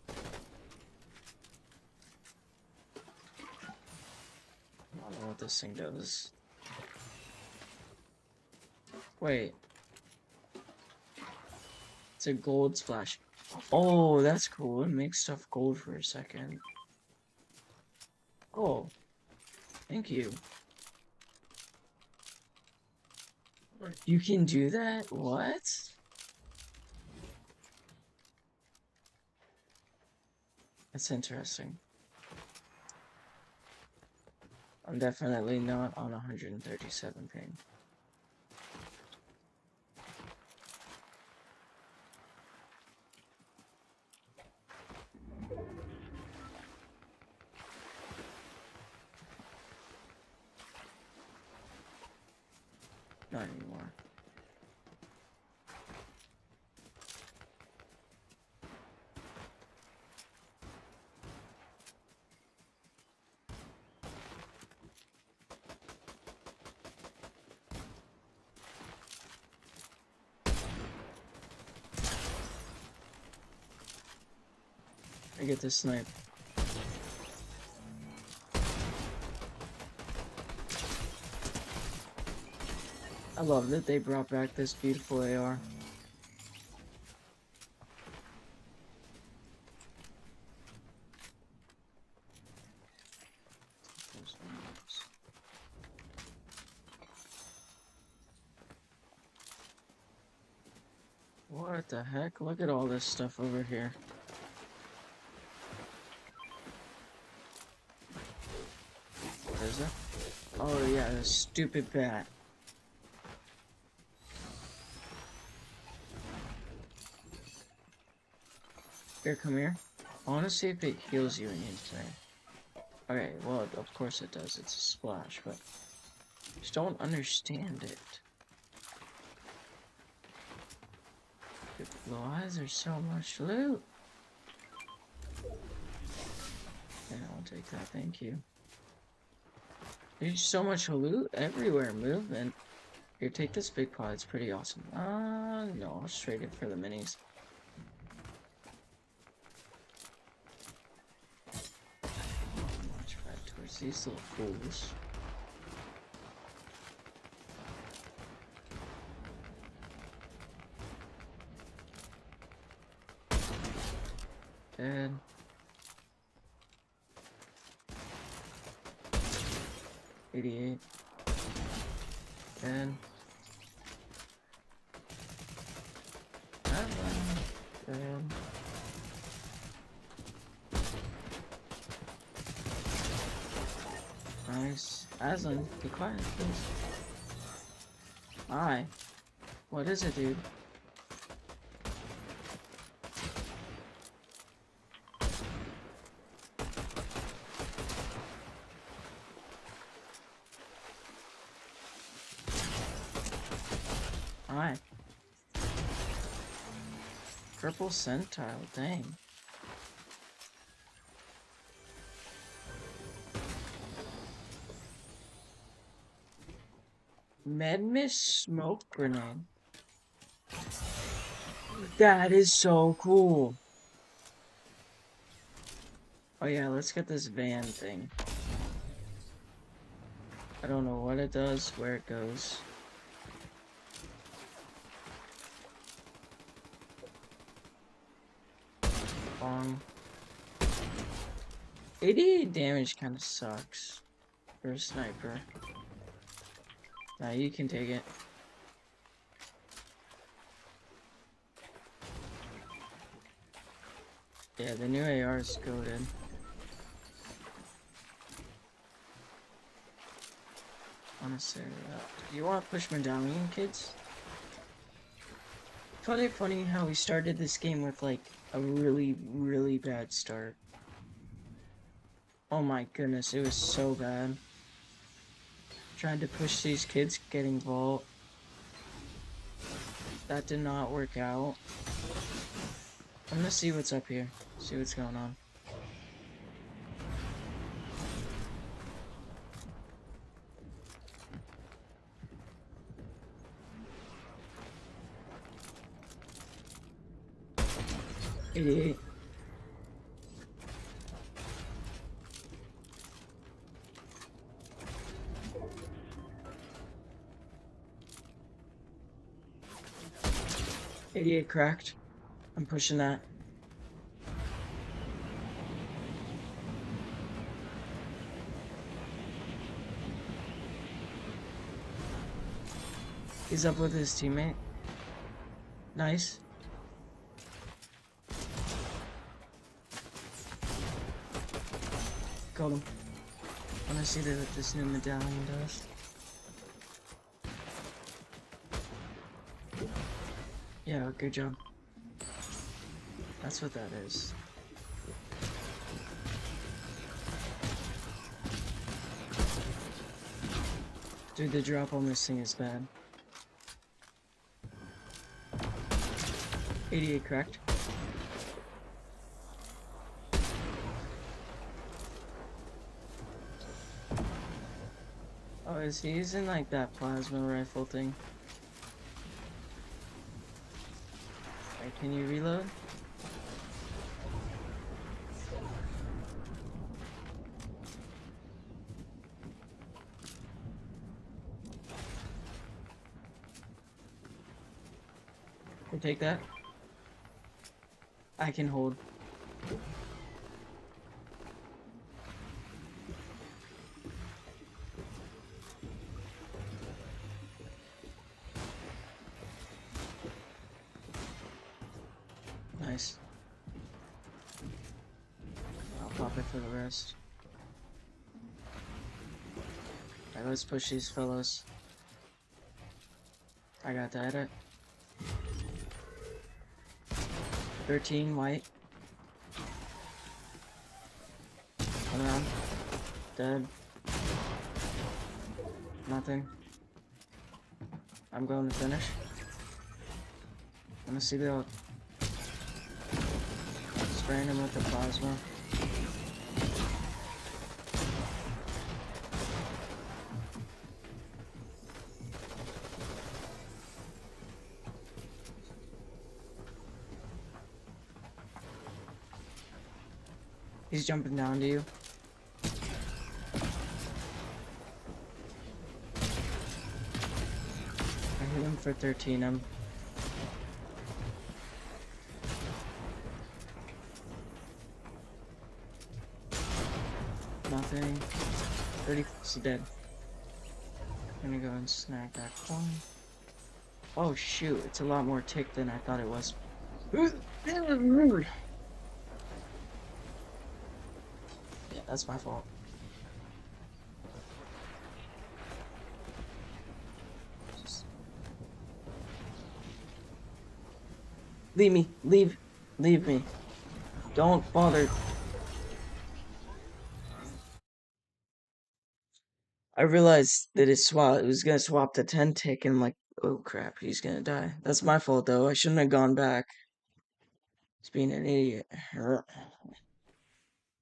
I don't know what this thing does. Wait. It's a gold splash. Oh, that's cool. It makes stuff gold for a second. Oh, thank you. You can do that? What? That's interesting. I'm definitely not on 137 ping. Not anymore. I get this snipe. I love that they brought back this beautiful AR. What the heck? Look at all this stuff over here. What is that? Oh yeah, this stupid bat. Here, come here. I want to see if it heals you anything. Okay, well, of course it does. It's a splash, but I just don't understand it. Why is there so much loot? Yeah, I'll take that, thank you. There's so much loot everywhere, movement. Here, take this big pot, it's pretty awesome. No, I'll just trade it for the minis. Launch pad towards these little fools. Dead. $88. Dead. Dead. Nice. Aslan, be quiet, please. Hi. What is it, dude? Hi. Purple centile, dang. Medmiss smoke grenade. That is so cool. Oh yeah, let's get this van thing. I don't know what it does, where it goes. Bong. 88 damage kind of sucks for a sniper. Nah, you can take it. Yeah, the new AR is goated. Honestly, you want to push medallion, kids? Funny how we started this game with like a really bad start. Oh my goodness, it was so bad. Trying to push these kids getting vault. That did not work out. I'm gonna see what's up here. See what's going on. Idiot. Idiot cracked. I'm pushing that. He's up with his teammate. Nice. Got him. I wanna see what this new medallion does. Yeah, good job. That's what that is. Dude, the drop on this thing is bad. 88 cracked. Oh, is he using like that plasma rifle thing? Wait, can you reload? We'll take that. I can hold. Nice. I'll pop it for the rest. Alright, let's push these fellows. I got that at 13 white. Come around. Dead. Nothing. I'm going to finish. I'm gonna see the spraying him with the plasma. He's jumping down to you. I hit him for 13. Nothing. 30. He's dead. I'm gonna go and snag that one. Oh shoot, it's a lot more tick than I thought it was. Yeah, that's my fault. Leave me. Leave me. Don't bother. I realized that it was gonna swap to 10 tick, and I'm like, oh crap, he's gonna die. That's my fault though. I shouldn't have gone back. It's being an idiot.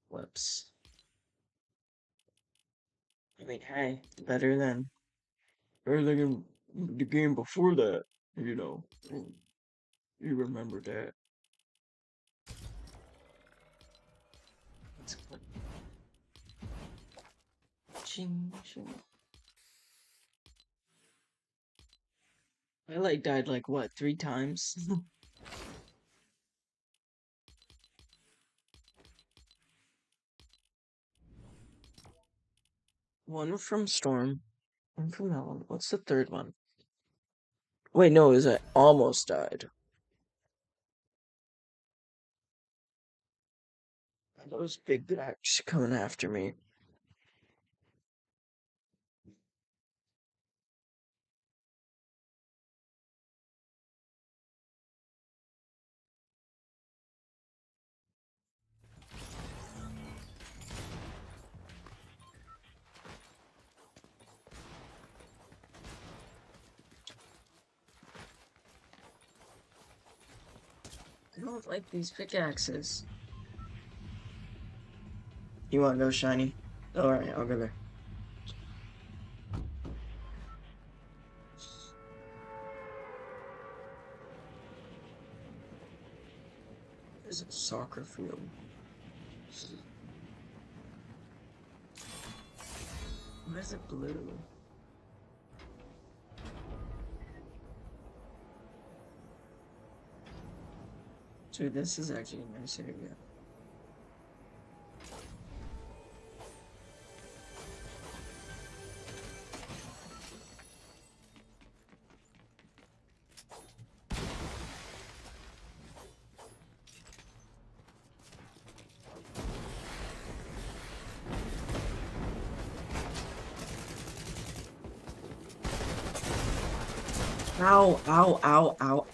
Whoops. I mean, hey, better than Everything in the game before that, you know, you remember that. Let's click. Ching, ching. I like died like what, 3 times? One from Storm, one from that one. What's the third one? Wait, no, is I almost died. Those big blacks coming after me. I don't like these pickaxes. You want to go shiny? Alright, I'll go there. There's a soccer field. Why is it blue? Dude, this is actually a nice area. Ow, ow, ow, ow.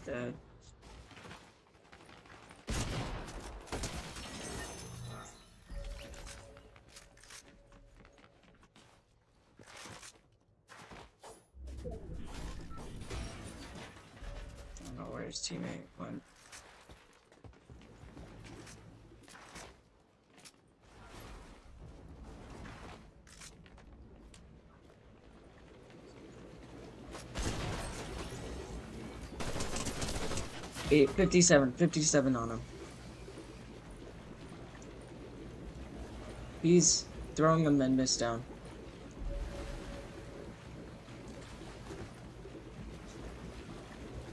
Dead. I don't know where his teammate went. Eight, 57 on him. He's throwing a Menmis down.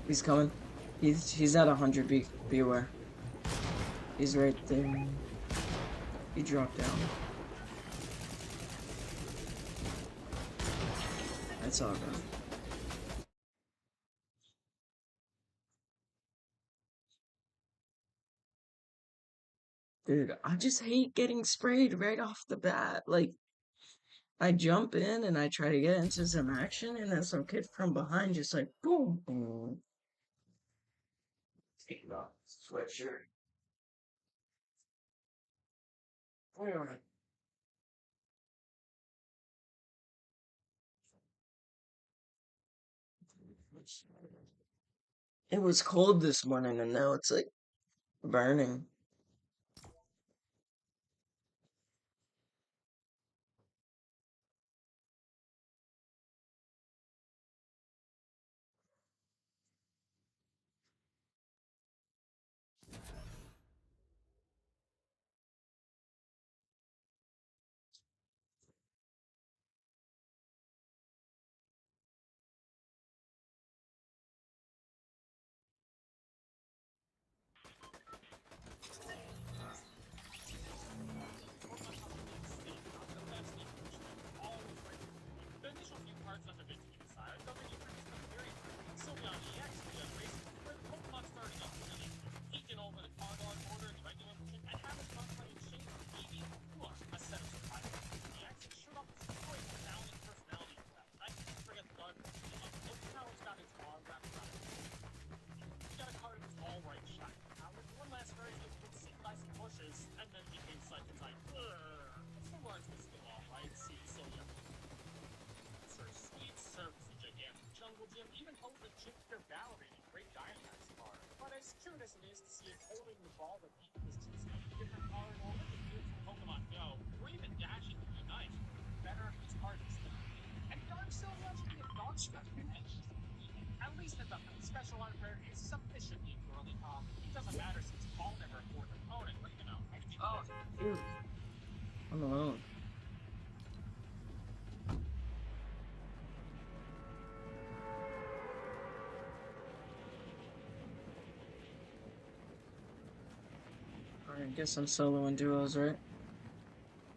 He's coming. He's at 100. Be aware. He's right there. He dropped down. That's all good. Dude, I just hate getting sprayed right off the bat. Like, I jump in and I try to get into some action, and then some kid from behind just like boom, boom. Take it off sweatshirt. Alright. It was cold this morning, and now it's like burning. as it is to see it holding the ball that is different colored already good from Pokemon Go, or even dashing would be nice. Better if it's hard to stop. And Dark Silver actually get dog special. At least in the special art where it's sufficiently girly pop. It doesn't matter since Paul never afford an opponent, but you know. Oh, dude. I'm alone. I guess I'm soloing duos, right?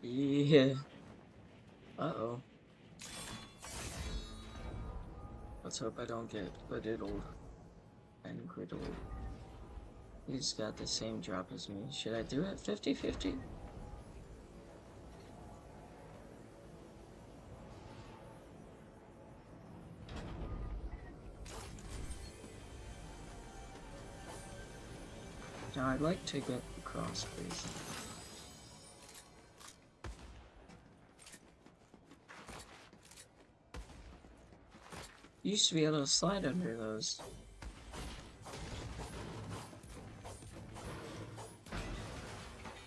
Yeah. Uh-oh. Let's hope I don't get griddled and griddled. He's got the same drop as me. Should I do it 50-50? Now I'd like to get across, please. You used to be able to slide under those.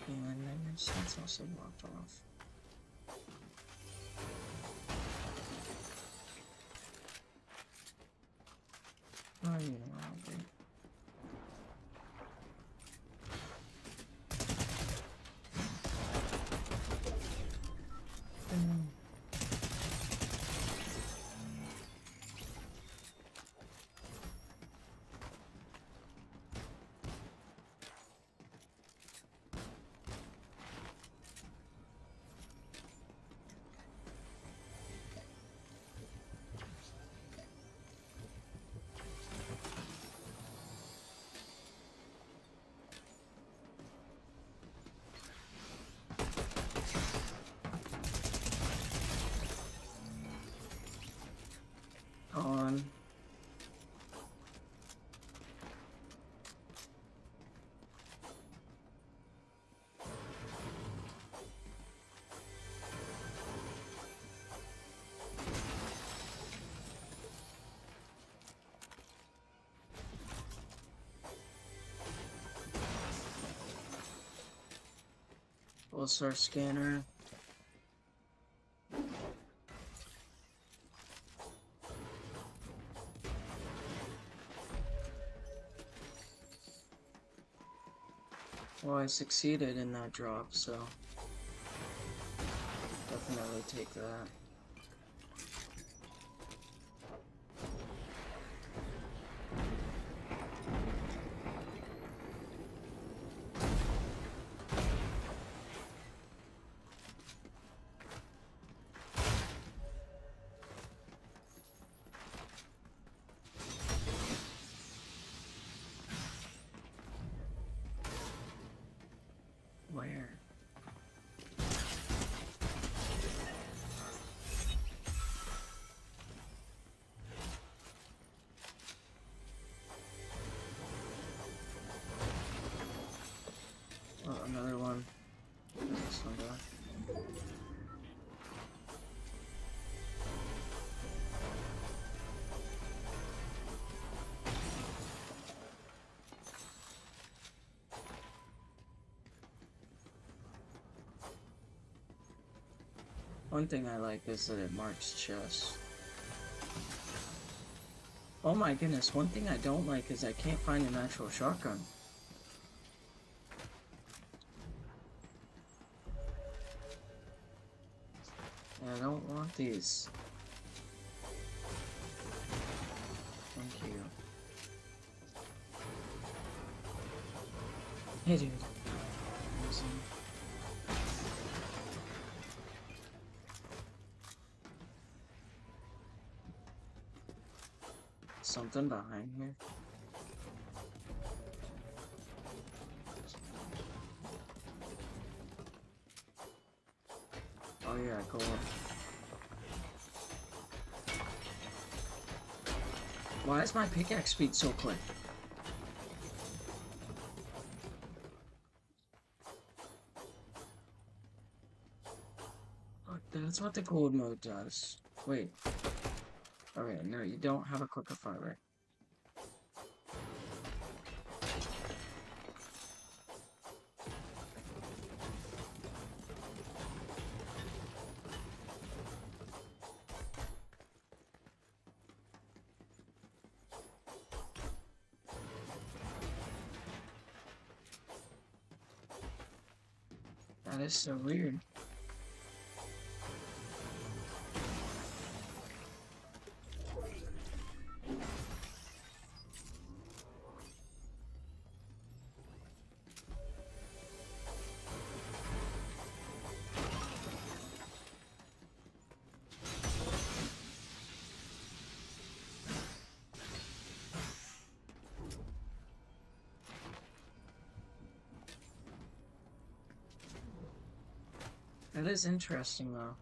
And then your sense also walked off. Oh, you know, okay. On. Pulsar scanner. Well, I succeeded in that drop, so definitely take that. Where? Oh, another one. This one back. One thing I like is that it marks chests. Oh my goodness, one thing I don't like is I can't find an actual shotgun. I don't want these. Thank you. Hey dude. Something behind here. Oh yeah, go on. Why is my pickaxe speed so quick? Oh, that's what the gold mode does. Wait. Okay, no, you don't have a quicker fire rate. That is so weird. That is interesting, though.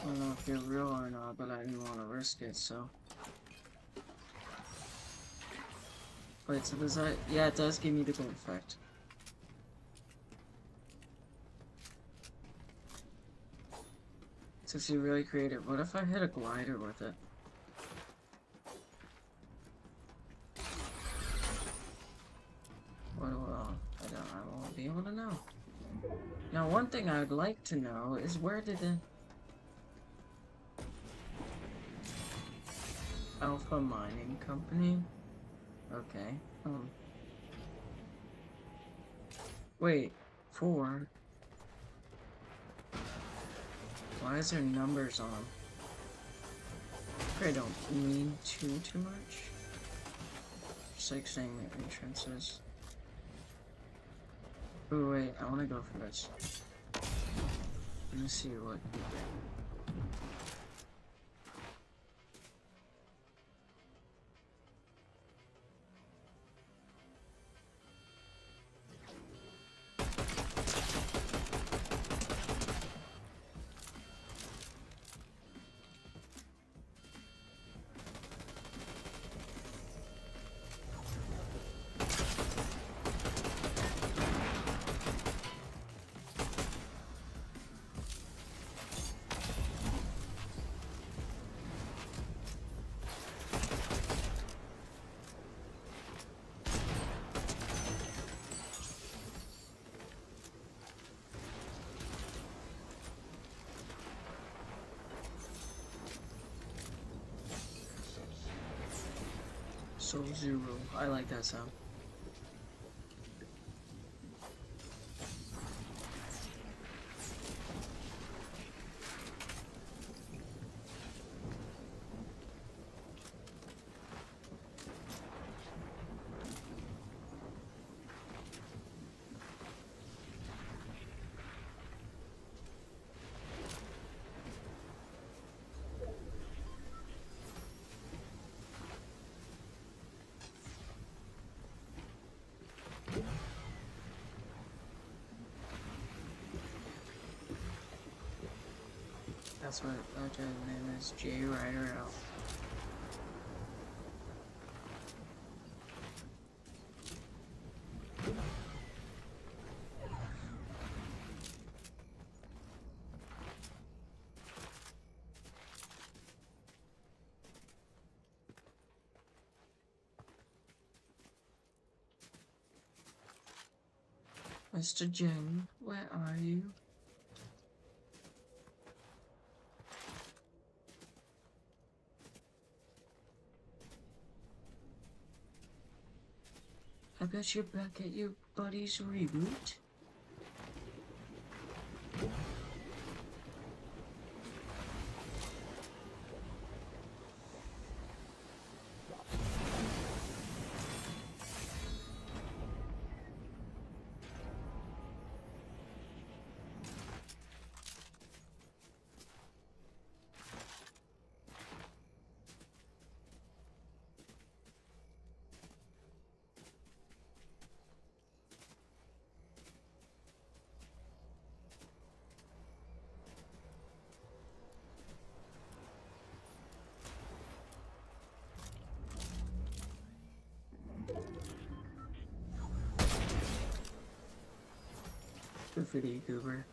I don't know if you're real or not, but I didn't want to risk it, so. Wait, so does that? Yeah, it does give me the gold effect. Since you really creative, what if I hit a glider with it? What will I won't be able to know. Now, one thing I would like to know is where did the Alpha Mining Company? Okay. Wait, 4. Why is there numbers on them? I don't mean too much. Just like saying the entrances. Oh wait, I want to go for this. Let me see what we get. Soul Zero. I like that sound. That's what that guy's name is, J Rider Out. Mr. Jen, where are you? I bet you're back at your buddy's reboot. Fiddly goober.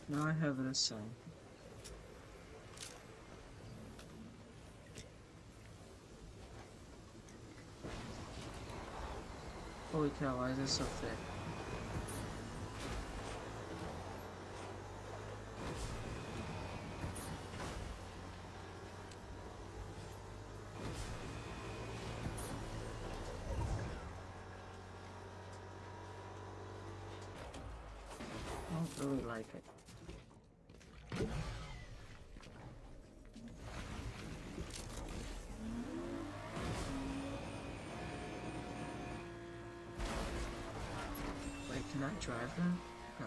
Now I have this son. Holy cow, why is this so thick? I don't really like it. Wait, can I drive them? No.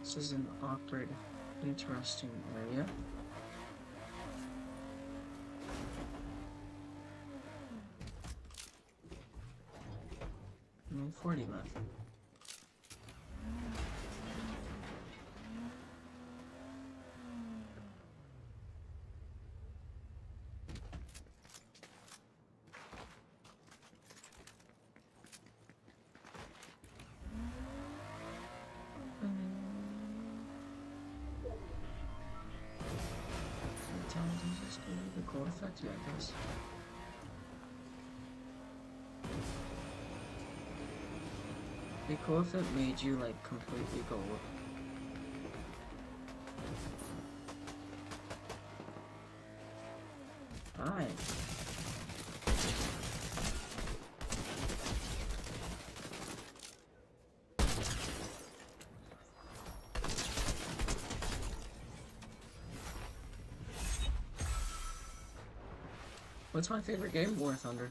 This is an awkward, interesting area. Only 40 left. Intelligence is good. The core effect, yeah, I guess. It'd be cool if it made you like completely gold. Fine. What's my favorite game? War Thunder.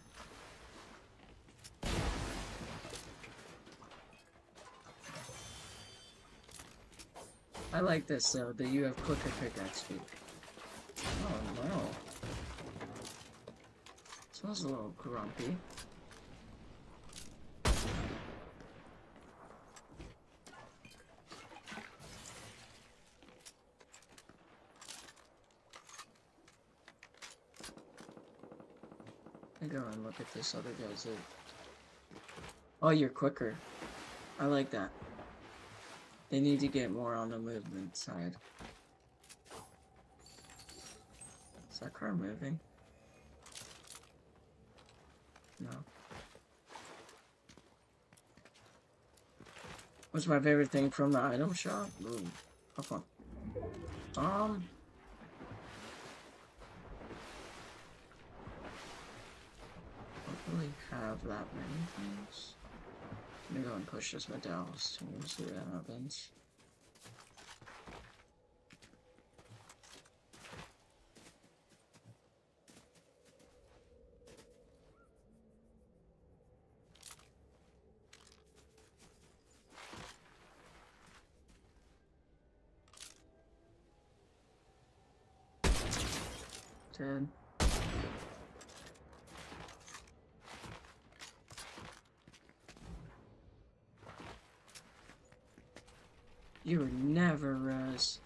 I like this though, that you have quicker pickaxe speed. Oh no. Smells a little grumpy. I go and look at this other guy's loot. Oh, you're quicker. I like that. They need to get more on the movement side. Is that car moving? No. What's my favorite thing from the item shop? Ooh, how fun. Don't really have that many things. Let me go and push this medallion to see what happens. Dead. You were never res.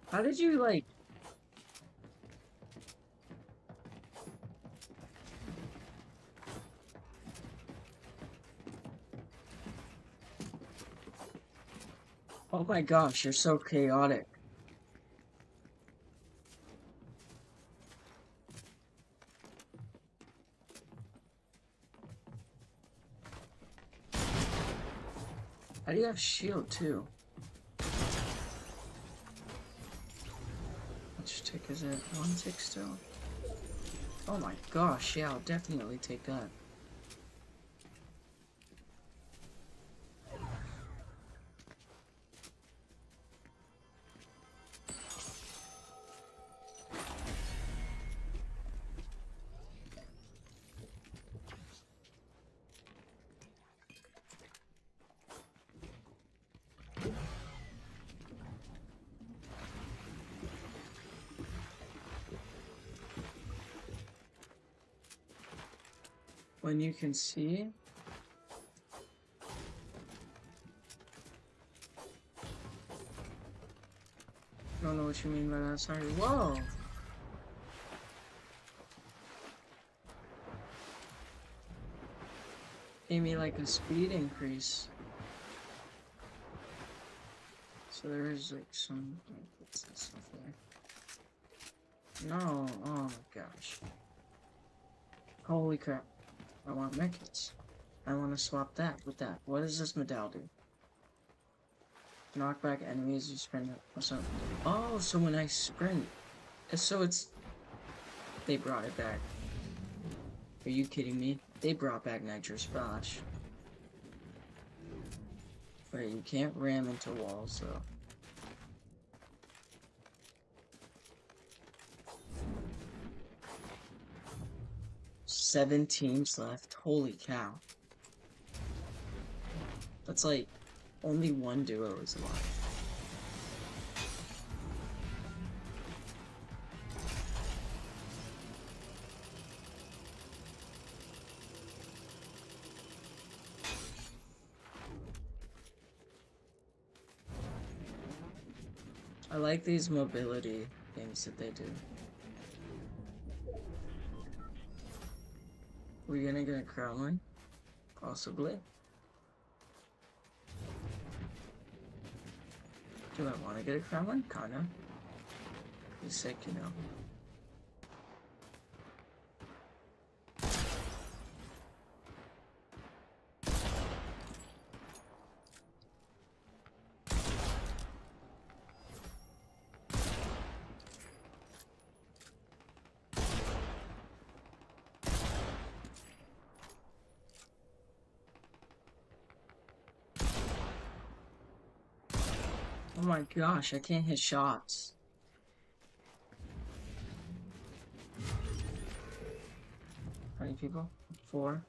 How did you like? Oh my gosh, you're so chaotic. How do you have shield too? Which tick is it? 1 tick still? Oh my gosh, yeah, I'll definitely take that. When you can see. I don't know what you mean by that. Sorry. Whoa. Gave me like a speed increase. So there is like some. What's this stuff there? No. Oh my gosh. Holy crap. I want mechs. I want to swap that with that. What does this medal do? Knock back enemies you sprint. What's up? Oh, so when I sprint. So it's. They brought it back. Are you kidding me? They brought back Nitro Splash. But you can't ram into walls, though. Seven teams left. Holy cow. That's like only one duo is alive. I like these mobility things that they do. We're gonna get a crown line? Possibly. Do I want to get a crown line? Kinda. Be sick, you know. Oh my gosh, I can't hit shots. How many people? 4.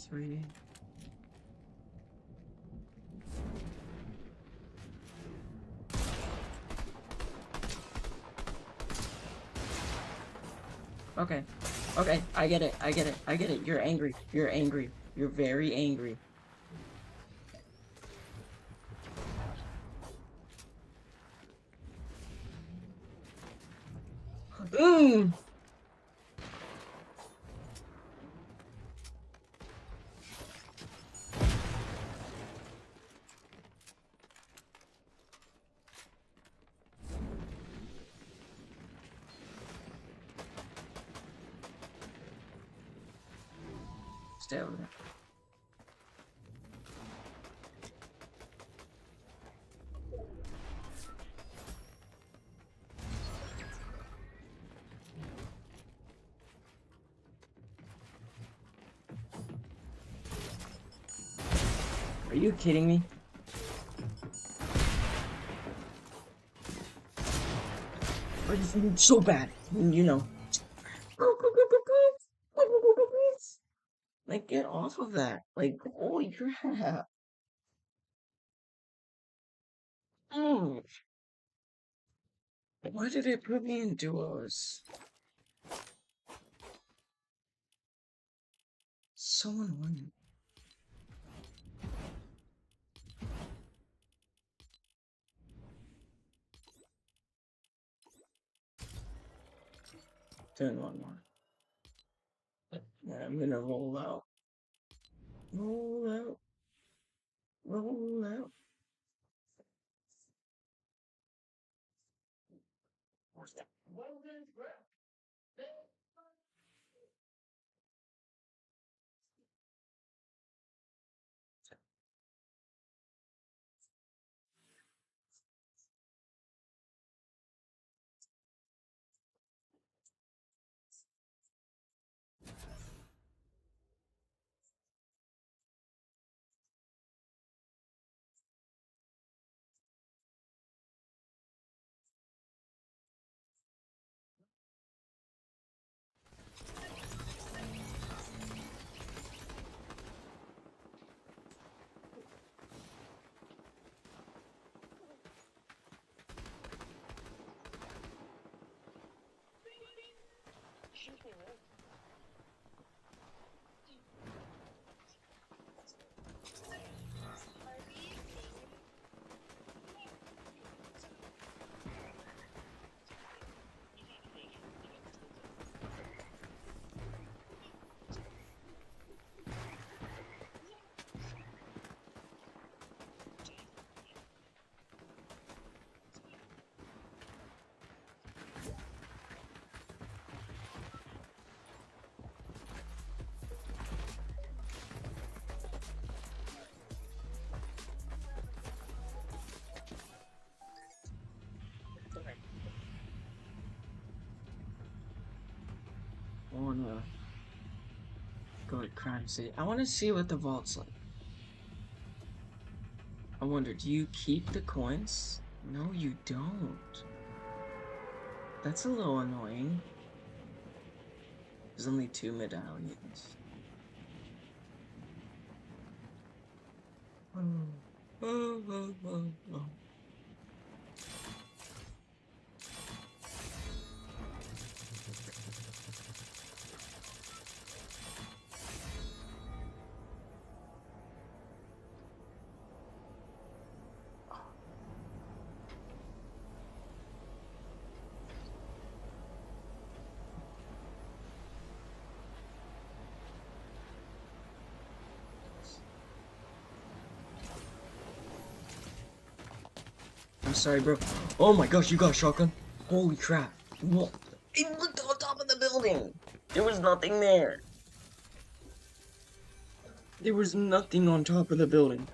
Three. Okay. Okay, I get it. I get it. I get it. You're angry. You're angry. You're very angry. Mmm! Stay over there. Are you kidding me? It's so bad, you know. Like, get off of that. Like, holy crap. Mm. Why did it put me in duos? So annoying. Doing one more. Yeah, I'm gonna roll out. Roll out. Roll out. I'm gonna go to Crime City. I want to see what the vault's like. I wonder, do you keep the coins? No, you don't. That's a little annoying. There's only 2 medallions. Oh. I'm sorry, bro. Oh my gosh, you got a shotgun? Holy crap. What? It looked on top of the building. There was nothing there. There was nothing on top of the building.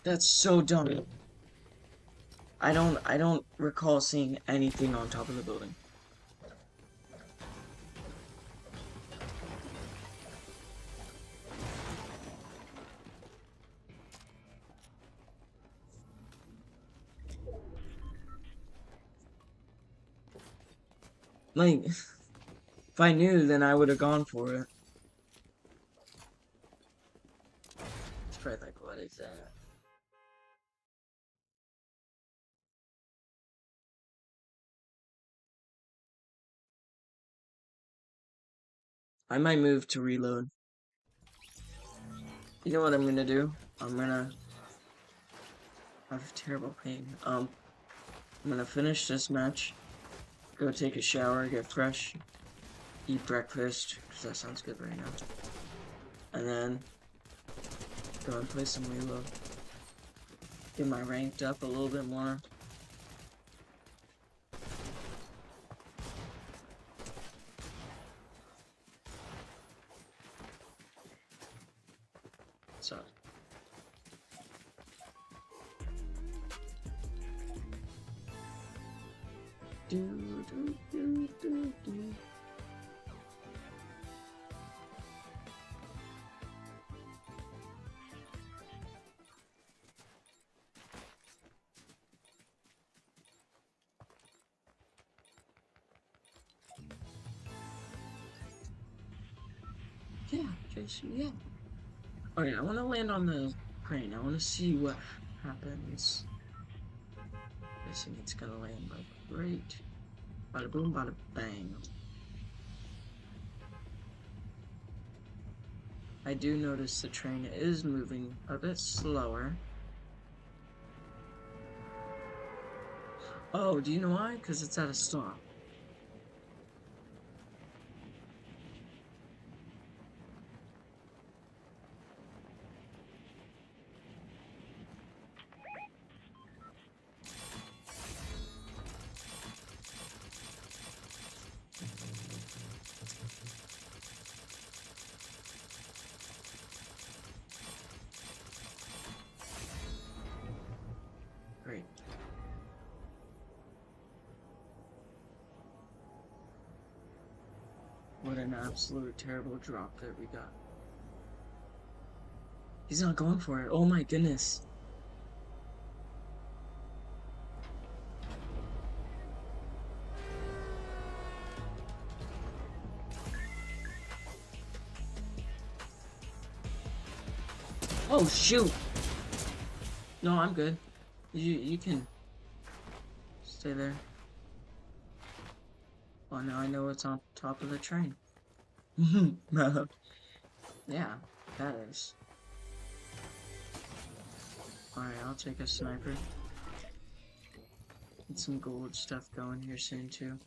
That's so dumb. I don't recall seeing anything on top of the building. Like, if I knew, then I would have gone for it. It's probably like, what is that? I might move to reload. You know what I'm gonna do? I'm gonna have terrible pain. I'm gonna finish this match, go take a shower, get fresh, eat breakfast, because that sounds good right now. And then go and play some reload. Get my ranked up a little bit more. So. Do. Yeah, Jason, yeah. Okay, I want to land on the crane. I want to see what happens. Guessing it's gonna land like great. Bada boom, bada bang. I do notice the train is moving a bit slower. Oh, do you know why? Because it's at a stop. Great. What an absolute terrible drop that we got. He's not going for it. Oh my goodness. Oh shoot. No, I'm good. You can stay there. Oh, now I know what's on top of the train. Yeah, that is. Alright, I'll take a sniper. Get some gold stuff going here soon, too.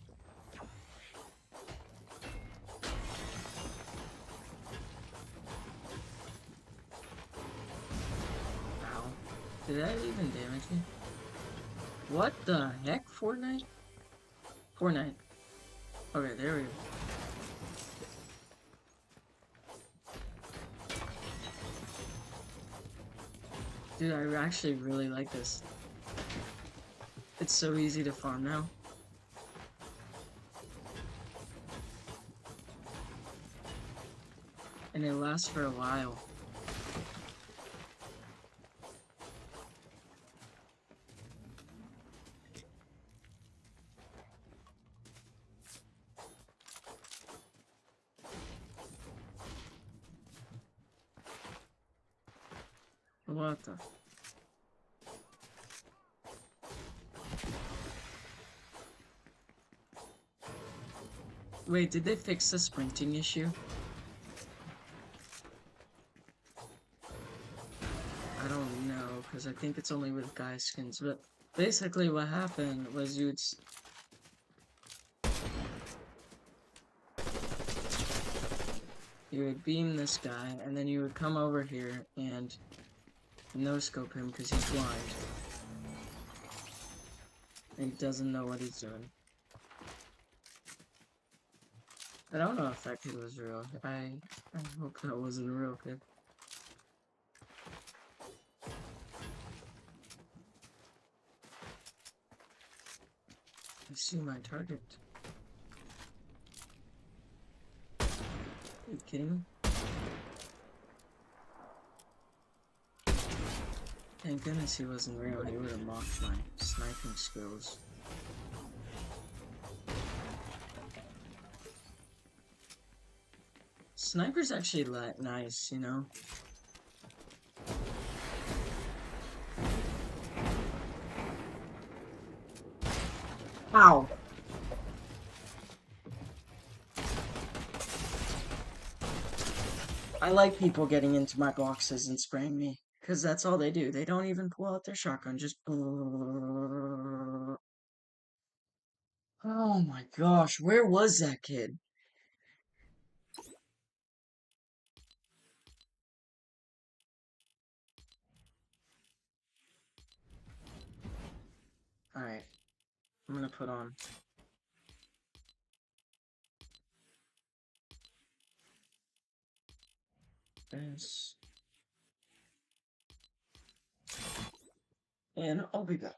Ow. Did that even damage me? What the heck, Fortnite? Fortnite. Okay, there we go. Dude, I actually really like this. It's so easy to farm now. And it lasts for a while. What the? Wait, did they fix the sprinting issue? I don't know, because I think it's only with guy skins, but basically what happened was you would beam this guy, and then you would come over here and no-scope him because he's blind. And he doesn't know what he's doing. I don't know if that kid was real. I hope that wasn't a real kid. I see my target. Are you kidding me? Thank goodness he wasn't real. He would have mocked my sniping skills. Sniper's actually nice, you know? Ow! I like people getting into my boxes and spraying me, because that's all they do. They don't even pull out their shotgun, just... Oh my gosh, where was that kid? Alright, I'm gonna put on... this. And I'll be back.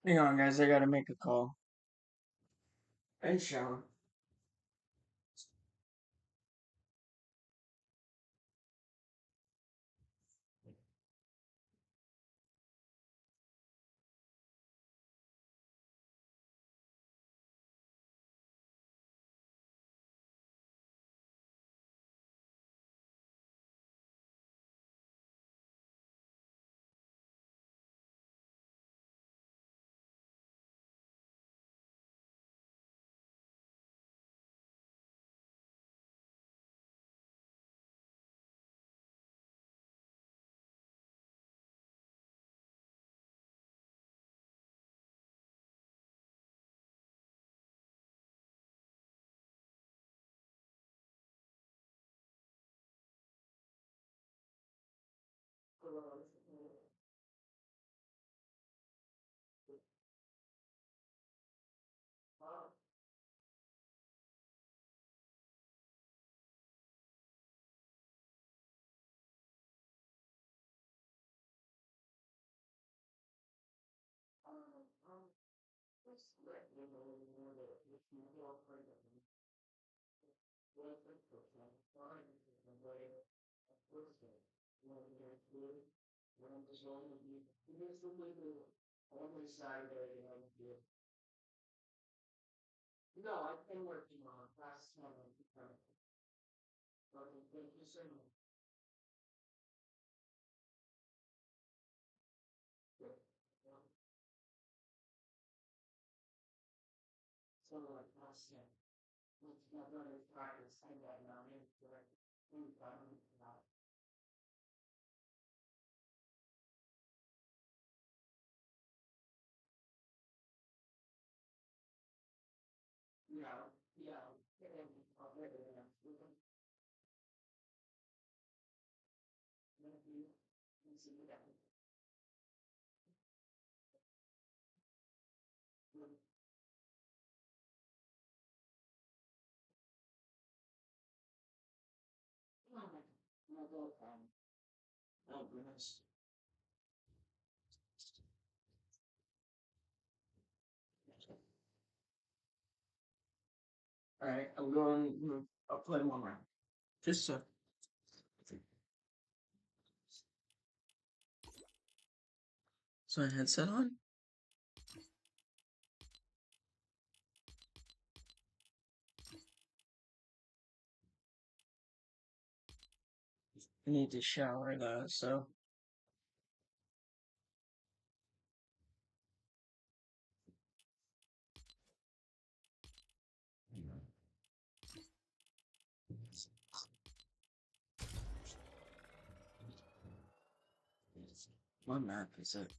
Hang on, guys. I gotta make a call. And shower. Oh, goodness. Alright, I'm going. I'll play one round. Just so. So, my headset on? I need to shower though, so. What map is it?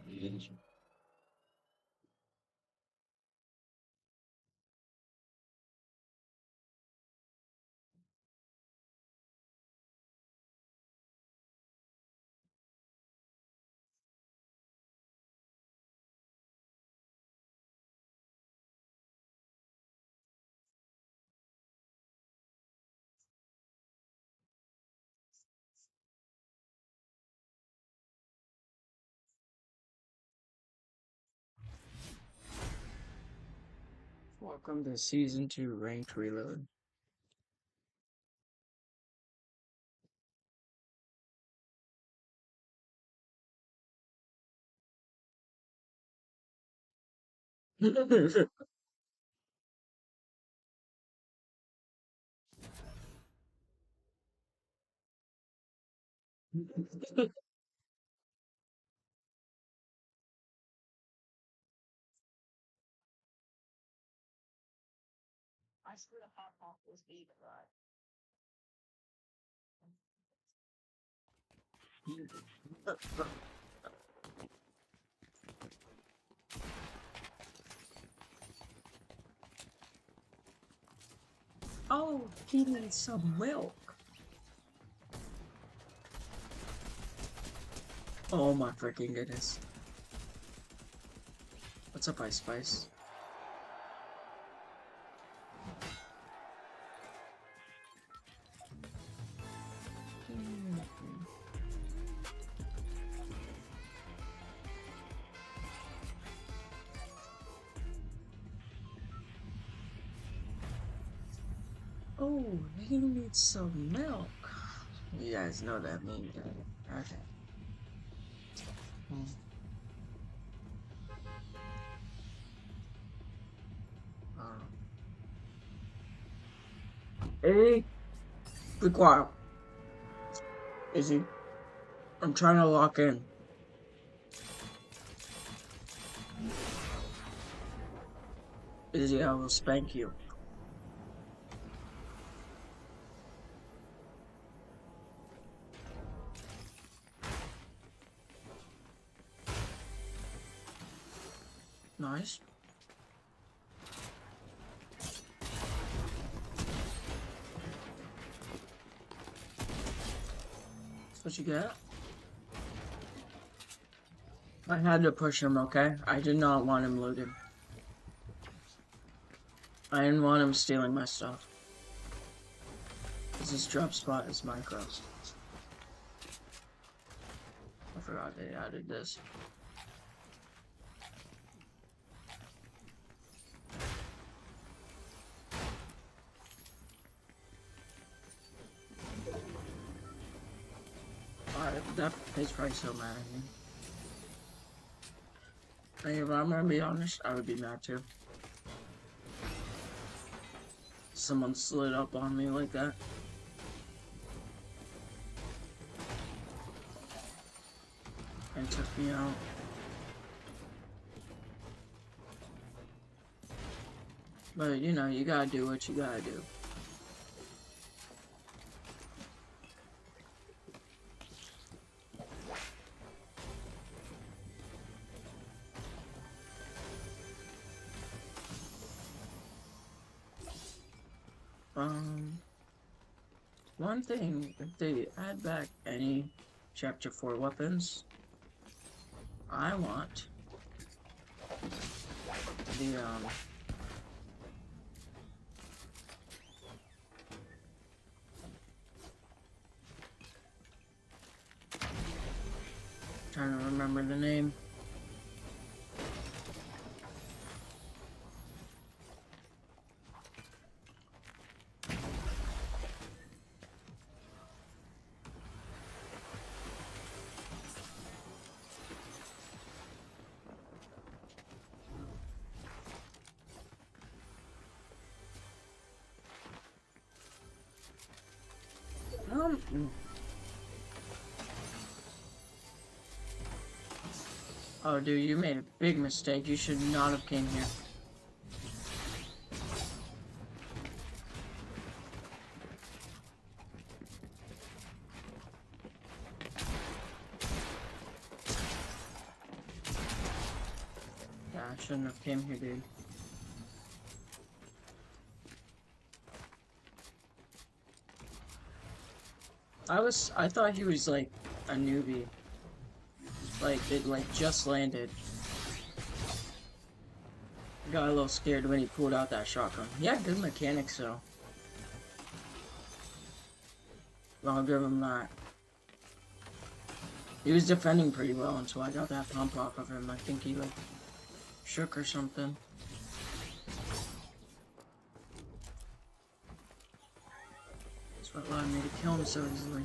Engine. Welcome to Season 2 Ranked Reload. Oh, he needs some milk. Oh my freaking goodness. What's up, Ice Spice? Oh, he needs some milk. You guys know that means okay. Hmm. Hey, be quiet. Izzy, I'm trying to lock in. Izzy, I will spank you. Nice. That's what you get. I had to push him, okay? I did not want him looting. I didn't want him stealing my stuff. Because his drop spot is micro. I forgot they added this. Alright, that is probably so mad at me. And if I'm gonna be honest, I would be mad too. Someone slid up on me like that. And took me out. But, you know, you gotta do what you gotta do. One thing, if they add back any Chapter 4 weapons, I want the, trying to remember the name. Oh, dude, you made a big mistake. You should not have came here. Yeah, I shouldn't have came here, dude. I thought he was like a newbie. Like, it like just landed. Got a little scared when he pulled out that shotgun. Yeah, good mechanics though. I'll give him that. He was defending pretty well until I got that pump off of him. I think he like shook or something. That's what allowed me to kill him so easily.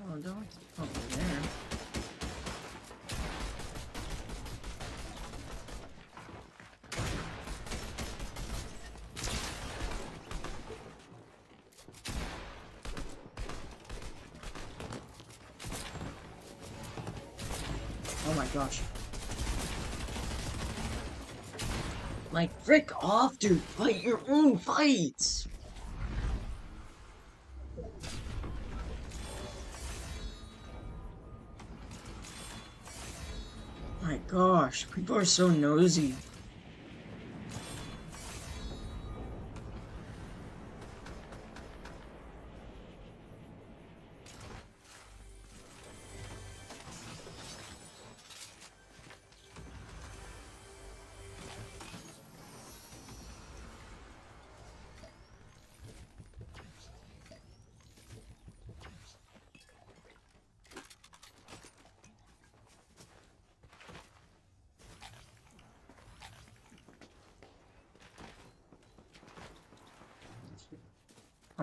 Oh, don't over there. Oh my gosh. Like, frick off, dude. Fight your own fights. My gosh, people are so nosy.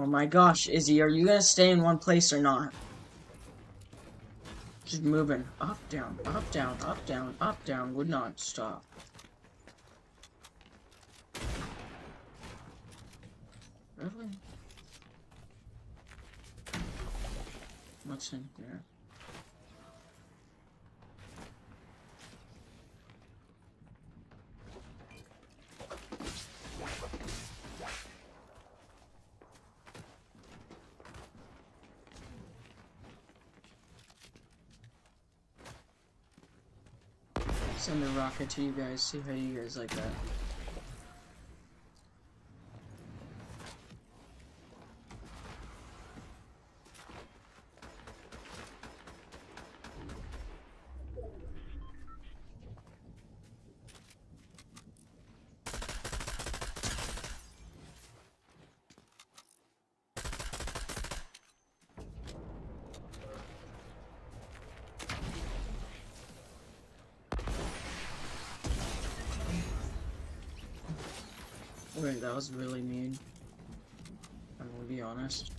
Oh my gosh, Izzy, are you gonna stay in one place or not? Just moving. Up, down, up, down, up, down, up, down. Would not stop. Really? What's in here? Send a rocket to you guys, see how you guys like that. Wait, that was really mean. I'm gonna be honest.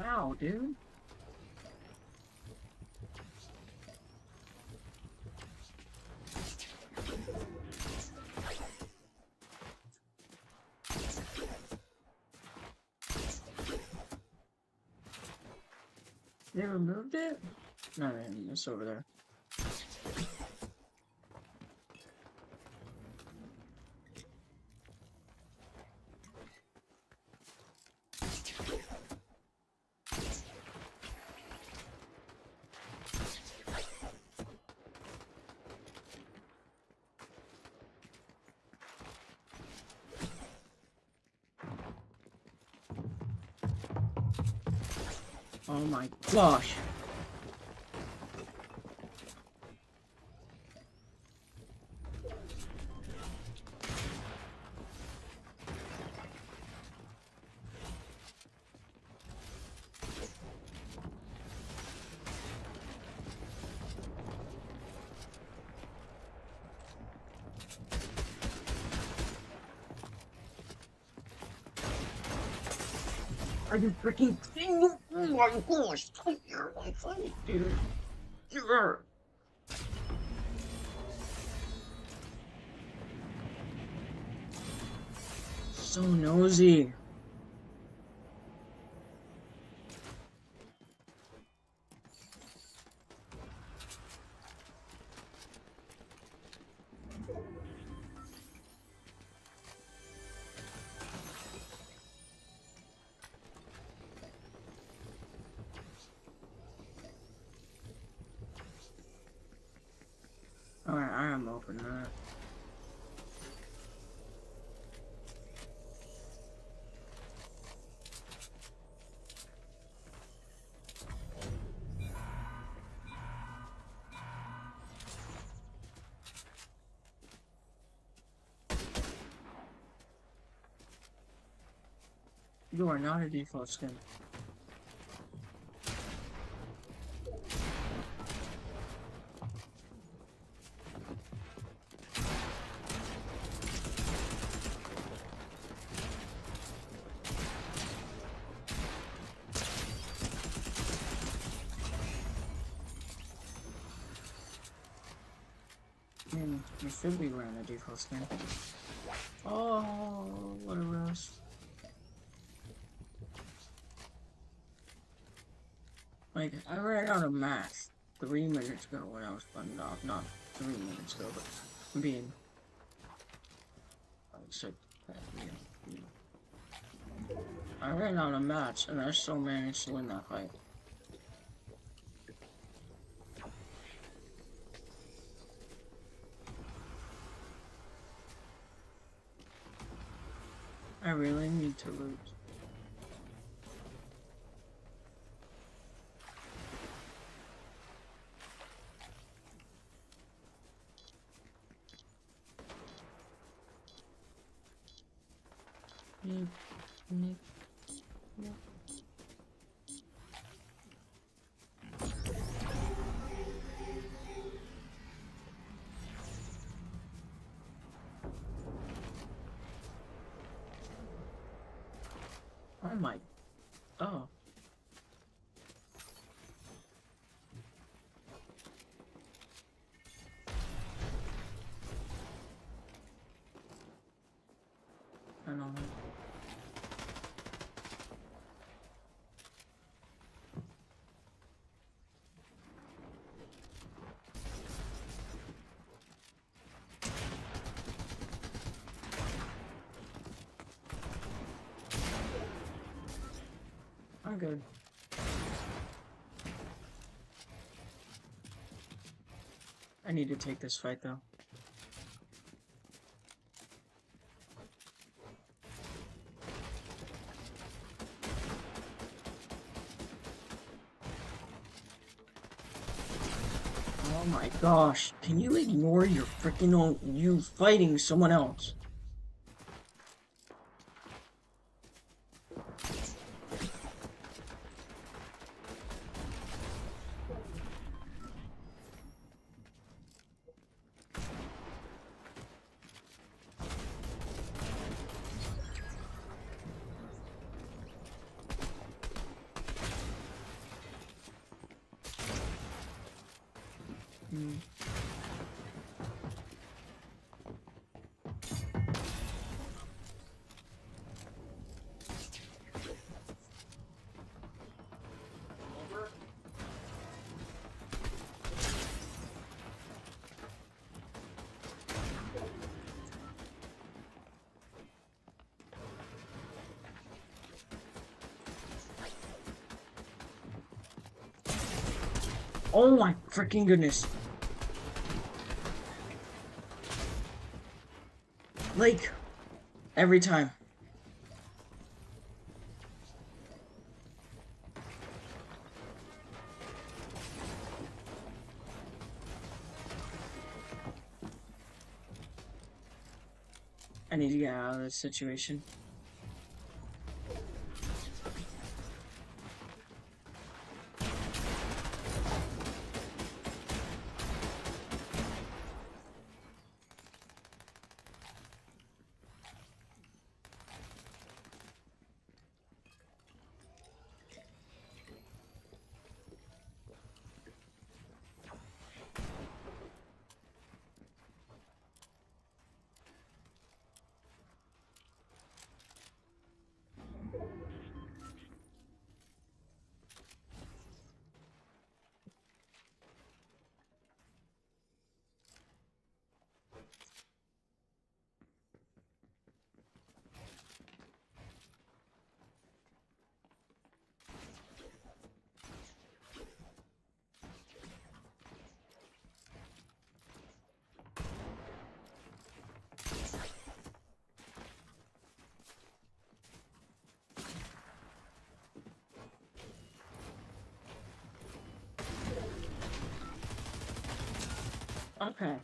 Wow, dude. They removed it? No, man, it's over there. Oh my gosh. Are you freaking kidding me? Oh my gosh, you're my funny, dude. You're... So nosy. Alright, I am open that. You are not a default skin. I mean, you should be wearing a default skin. Oh, what a roast. Like, I ran out of math 3 minutes ago when I was playing off. Not 3 minutes ago, but I'm being... I said, I ran out of mats and I still managed to win that fight. I really need to lose. Oh my. Oh. I don't know. I'm good. I need to take this fight though. Oh my gosh, can you ignore your freaking own you fighting someone else? Oh my freaking goodness. Like, every time. I need to get out of this situation. Okay.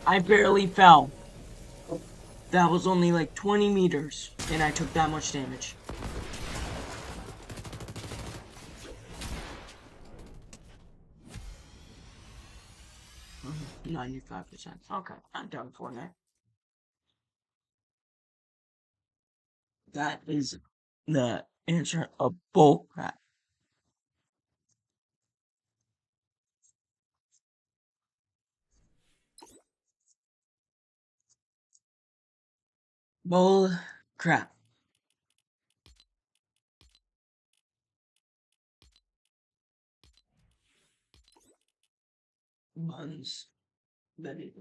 I barely fell. That was only like 20 meters, and I took that much damage. Mhm, 95%. Okay, I'm done Fortnite. That is the answer of bull crap. Bull crap. Buns. Betty.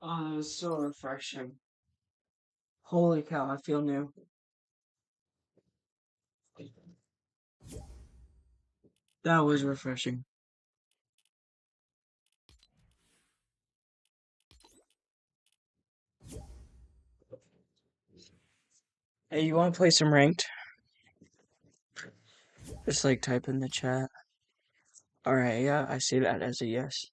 Oh, that was so refreshing. Holy cow, I feel new. That was refreshing. Hey, you want to play some ranked? Just like type in the chat. Alright, yeah, I see that as a yes.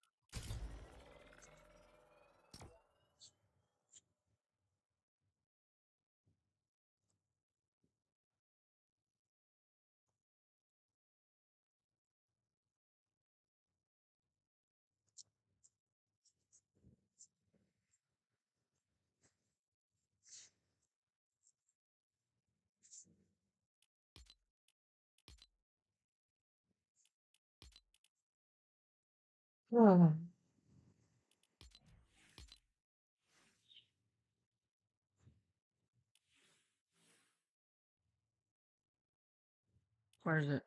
Oh, where is it?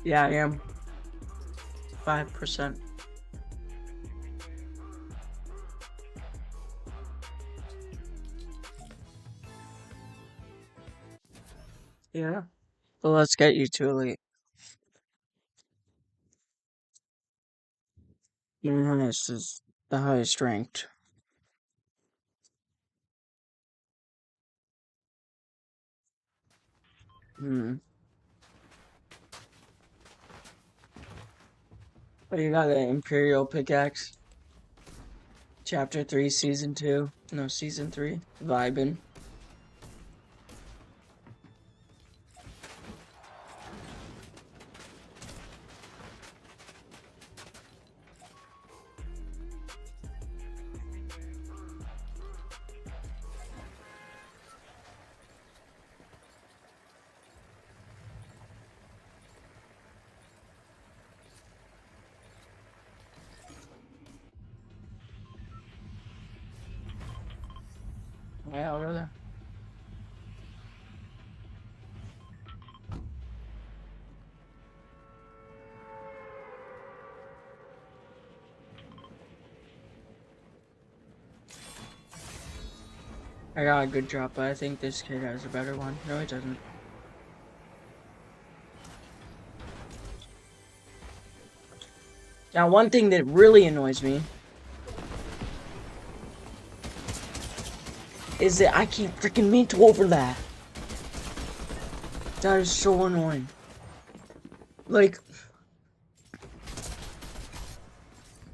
Yeah, I am. 5%. Yeah. Well, let's get you to elite. Your highest is the highest ranked. Hmm. But you got the Imperial pickaxe. Chapter 3, Season 2. No, Season 3. Vibin'. Yeah, over there. I got a good drop, but I think this kid has a better one. No, he doesn't. Now, one thing that really annoys me is that I can't freaking mint over that. That is so annoying. Like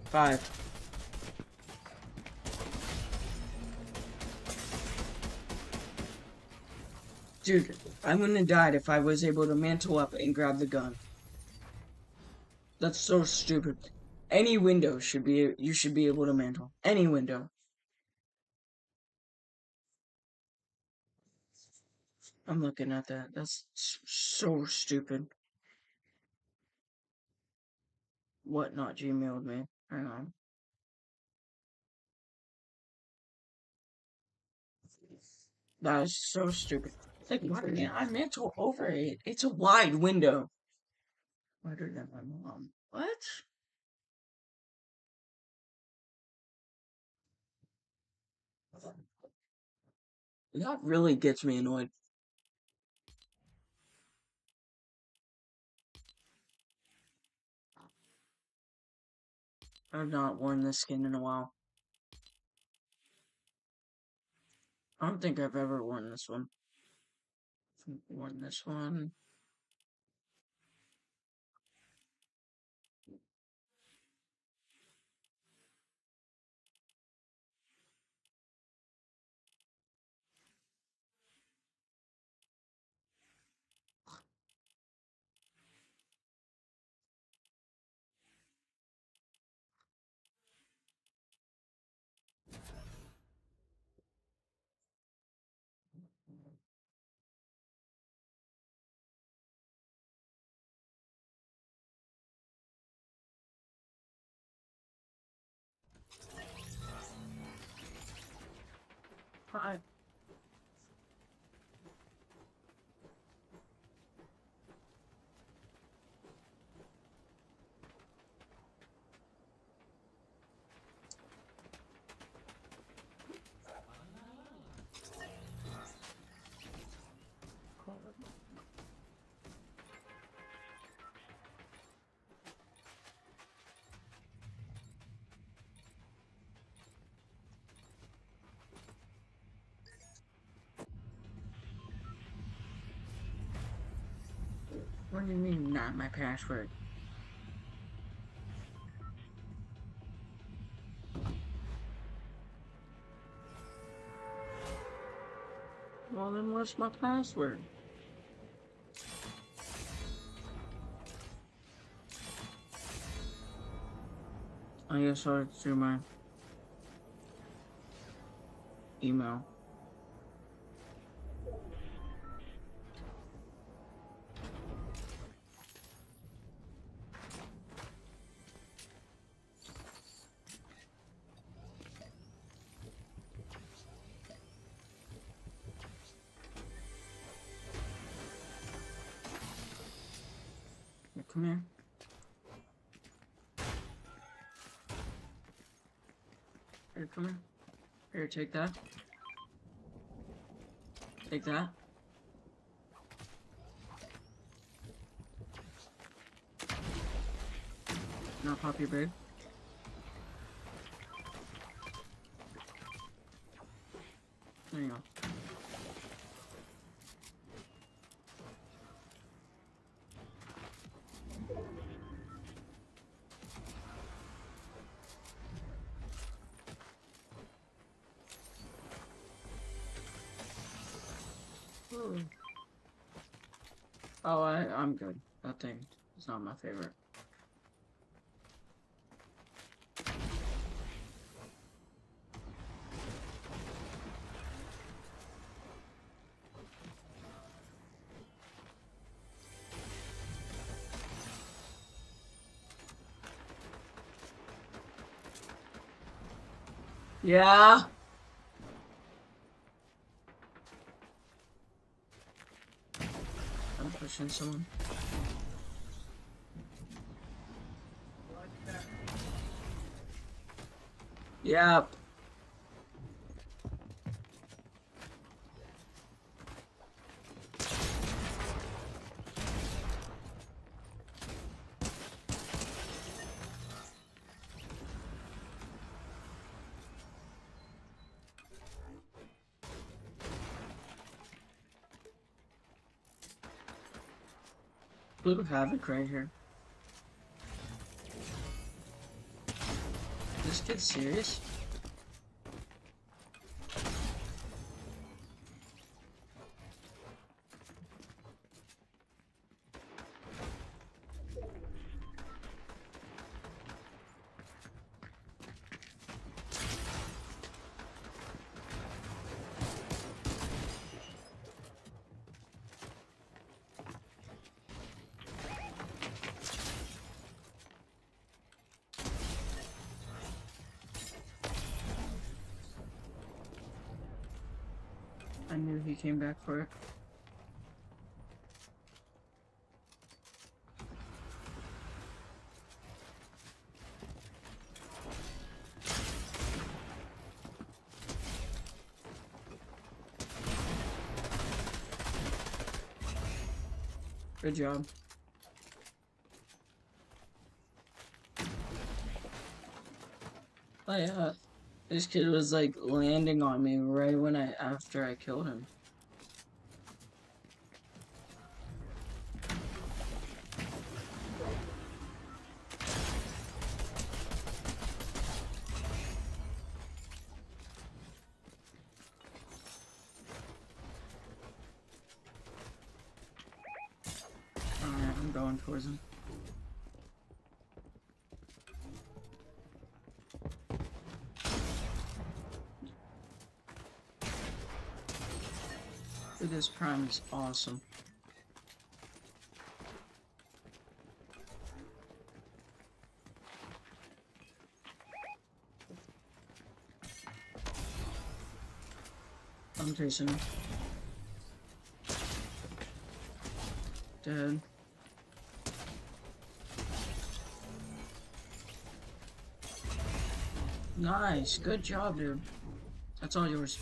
5. Dude, I wouldn't have died if I was able to mantle up and grab the gun. That's so stupid. Any window should be, you should be able to mantle. Any window. I'm looking at that. That's so stupid. What not Gmailed me? Hang on. That is so stupid. Like, why can't I mantle over it? It's a wide window. Wider than my mom. What? That really gets me annoyed. I've not worn this skin in a while. I don't think I've ever worn this one. Worn this one. Hi. What do you mean, not my password? Well, then what's my password? I guess I'll do my email. Here, come here. Here, come here. Here, take that. Take that. Now pop your bird. There you go. Ooh. Oh, I'm good. That thing is not my favorite. Yeah. I'm pushing someone. Yep. Blue Havoc right here. This kid's serious? I knew he came back for it. Good job. This kid was like landing on me right when after I killed him. Alright, I'm going towards him. This prime is awesome. I'm chasing him. Dead. Nice. Good job, dude. That's all yours.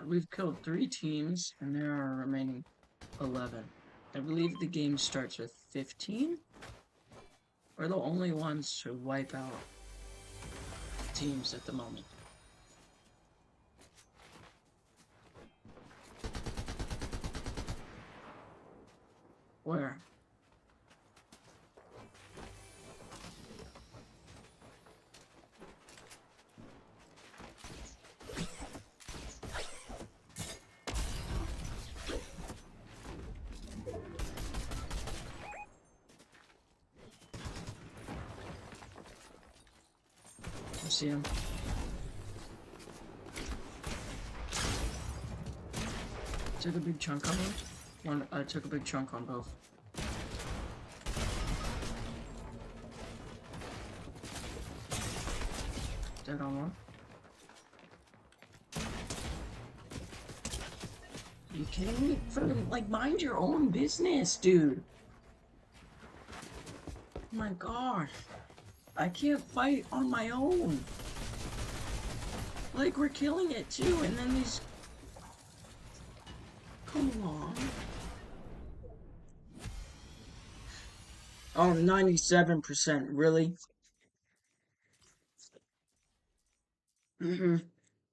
We've killed 3 teams, and there are remaining 11. I believe the game starts with 15. We're the only ones to wipe out teams at the moment. Where? I see him. Took a big chunk on both. I took a big chunk on both. Dead on one. You kidding me? Like, mind your own business, dude. Oh my gosh. I can't fight on my own. Like, we're killing it too, and then these... Come on. Oh, 97%, really?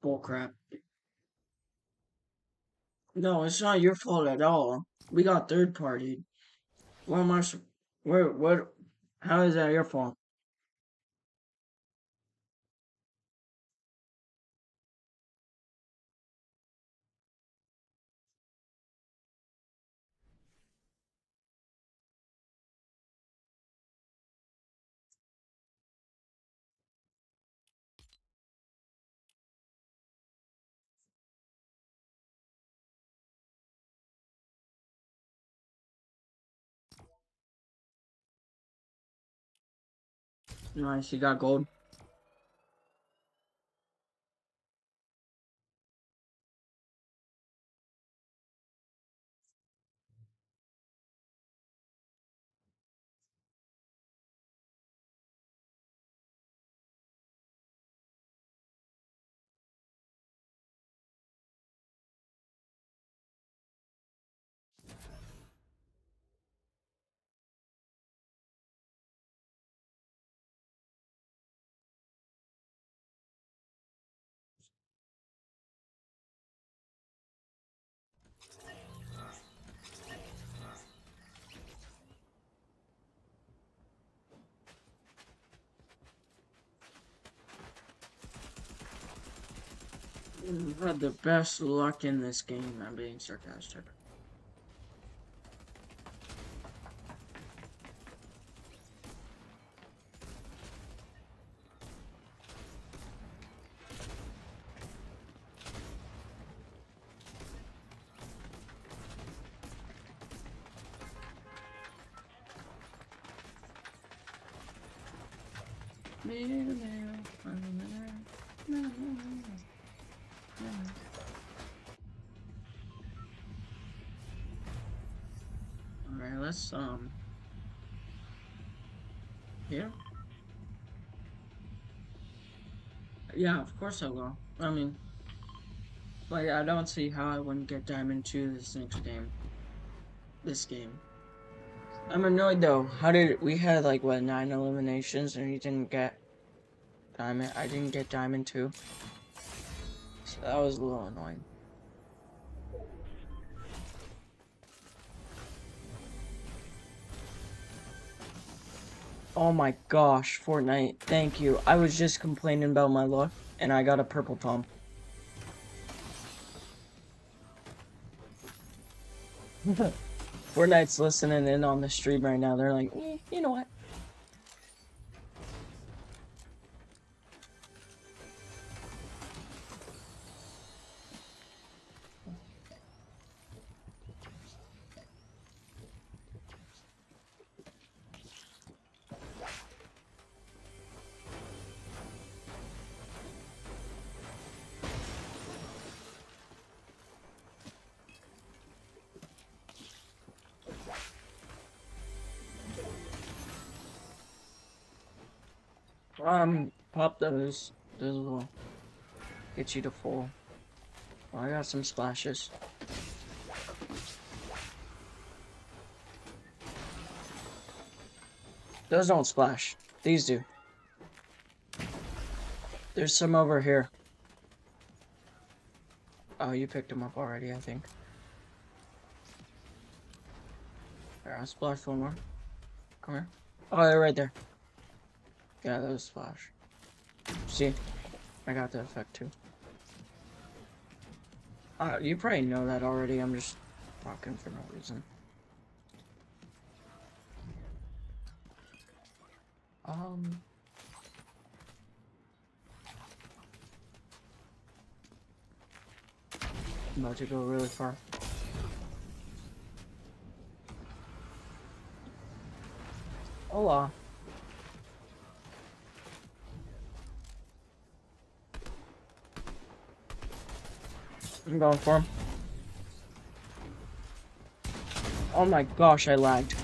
Bullcrap. No, it's not your fault at all. We got third party. What am I... what... How is that your fault? Nice, you got gold. You've had the best luck in this game. I'm being sarcastic. Alright, let's yeah. Yeah, of course I will. I mean, like, I don't see how I wouldn't get Diamond 2 this next game. This game. I'm annoyed though. How did we had like what 9 eliminations and you didn't get Diamond? I didn't get Diamond 2. So that was a little annoying. Oh my gosh, Fortnite, thank you. I was just complaining about my luck and I got a purple pump. Fortnite's listening in on the stream right now. They're like, you know what? Pop those. Those will get you to full. Oh, I got some splashes. Those don't splash. These do. There's some over here. Oh, you picked them up already, I think. There, I'll splash one more. Come here. Oh, they're right there. Yeah, those splash. See? I got the effect too. You probably know that already. I'm just talking for no reason. I'm about to go really far. Hola. I'm going for him. Oh my gosh, I lagged.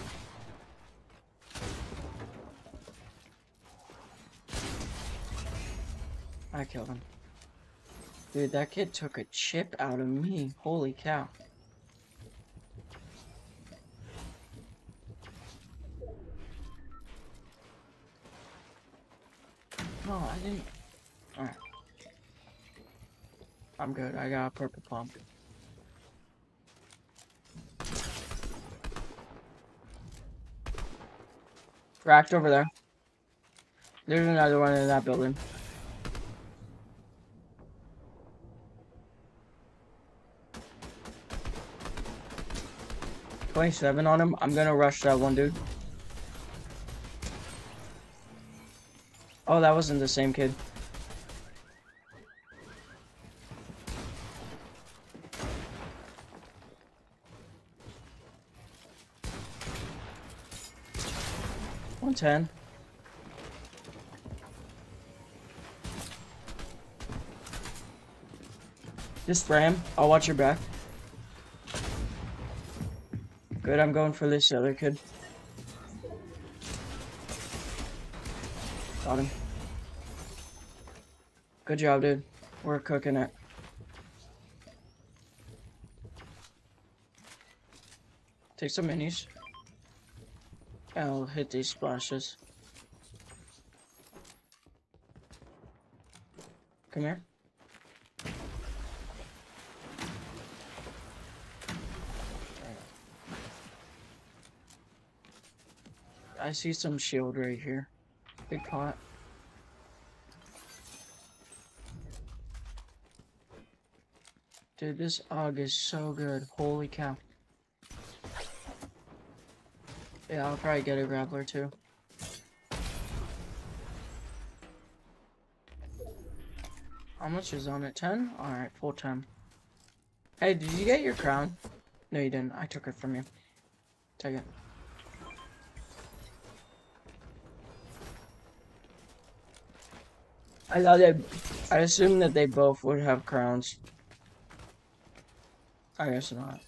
I killed him. Dude, that kid took a chip out of me. Holy cow. No, I didn't. Alright. I'm good. I got a purple pump. Cracked over there. There's another one in that building. $27 on him. I'm gonna rush that one dude. Oh, that wasn't the same kid. $110. Just ram. I'll watch your back. Good, I'm going for this other kid. Got him. Good job, dude. We're cooking it. Take some minis. I'll hit these splashes. Come here. I see some shield right here. Big pot. Dude, this AUG is so good. Holy cow. Yeah, I'll probably get a grappler too. How much is on it? 10? Alright, full 10. Hey, did you get your crown? No, you didn't. I took it from you. Take it. I assumed that they both would have crowns. I guess not.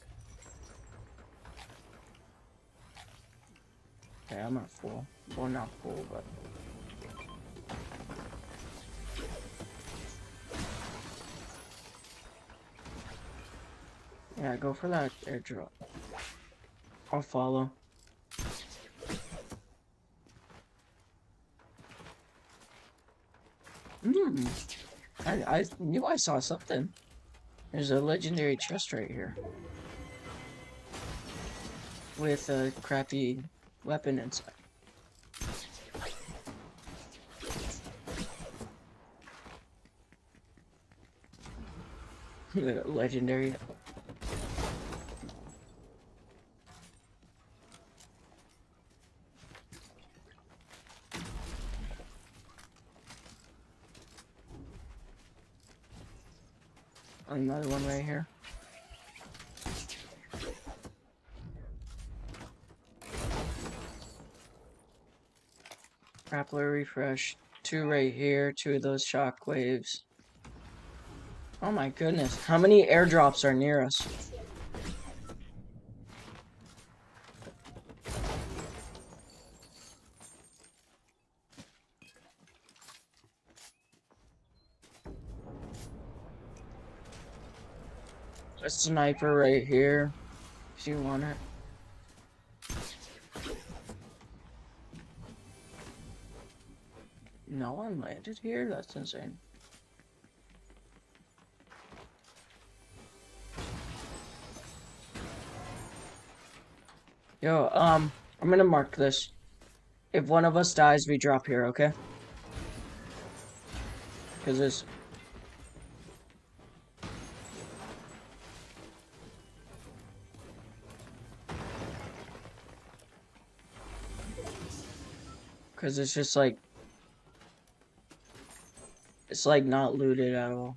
Okay, I'm not full. Well, not full, but... Yeah, go for that airdrop. I'll follow. I knew I saw something. There's a legendary chest right here. With a crappy weapon inside. Legendary. Another one right here. Grappler refresh. 2 right here. 2 of those shockwaves. Oh my goodness. How many airdrops are near us? A sniper right here. If you want it. No one landed here? That's insane. Yo, I'm gonna mark this. If one of us dies, we drop here, okay? Because there's... Because it's just like... It's like not looted at all.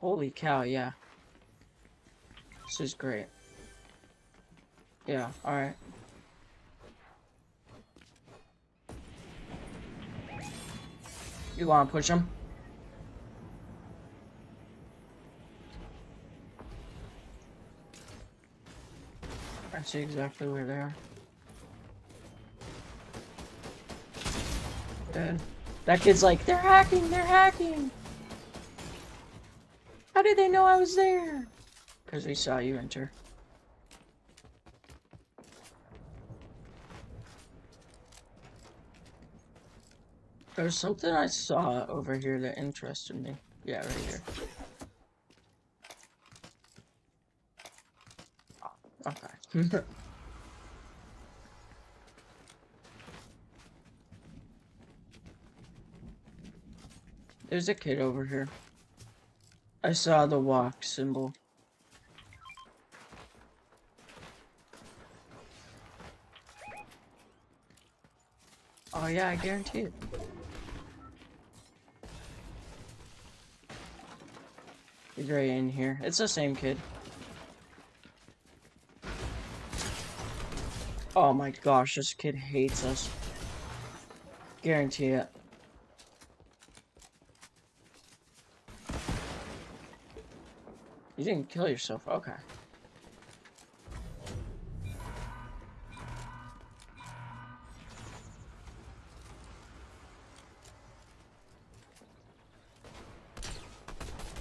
Holy cow, yeah. This is great. Yeah, alright. You wanna push him? I see exactly where they are. Dead. That kid's like, they're hacking, they're hacking! How did they know I was there? Because we saw you enter. There's something I saw over here that interested me. Yeah, right here. Oh, okay. There's a kid over here. I saw the walk symbol. Oh yeah, I guarantee it. He's right in here. It's the same kid. Oh my gosh, this kid hates us. Guarantee it. You didn't kill yourself. Okay.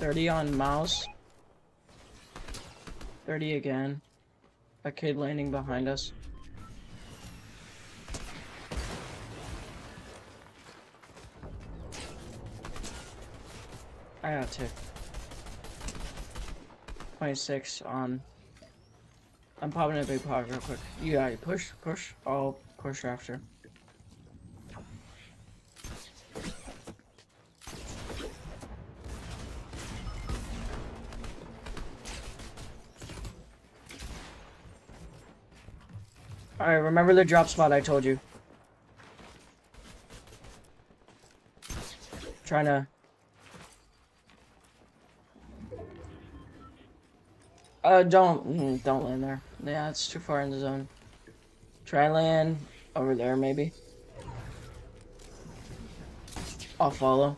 $30 on mouse. 30 again. A kid landing behind us. I got 2. 26 on I'm popping a big pod real quick. You got it. Push, push. I'll push after. Alright, remember the drop spot I told you. Trying to... don't land there. Yeah, it's too far in the zone. Try land over there, maybe. I'll follow.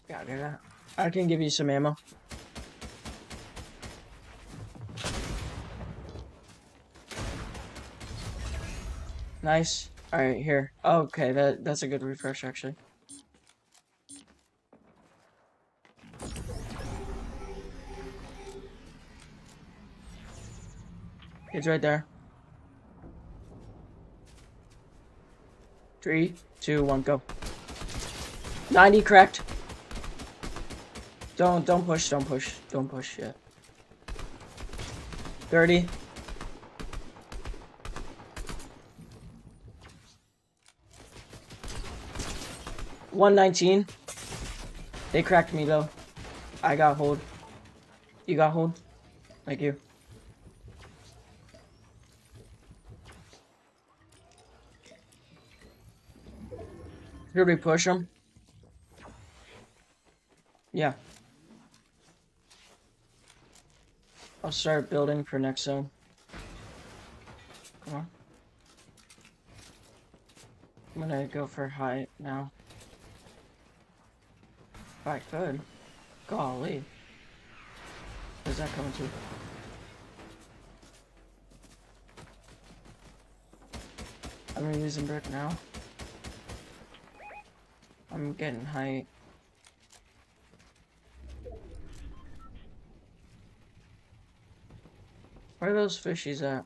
Got it. I can give you some ammo. Nice. Alright, here. Okay, that's a good refresh, actually. It's right there. 3, 2, 1, go. 90 cracked. Don't push, don't push yet. 30. $119. They cracked me though. I got hold. You got hold? Thank you. Should we push them? Yeah. I'll start building for next zone. Come on. I'm gonna go for height now. If I could. Golly. Where's that coming to? I'm using brick now. I'm getting height. Where are those fishies at?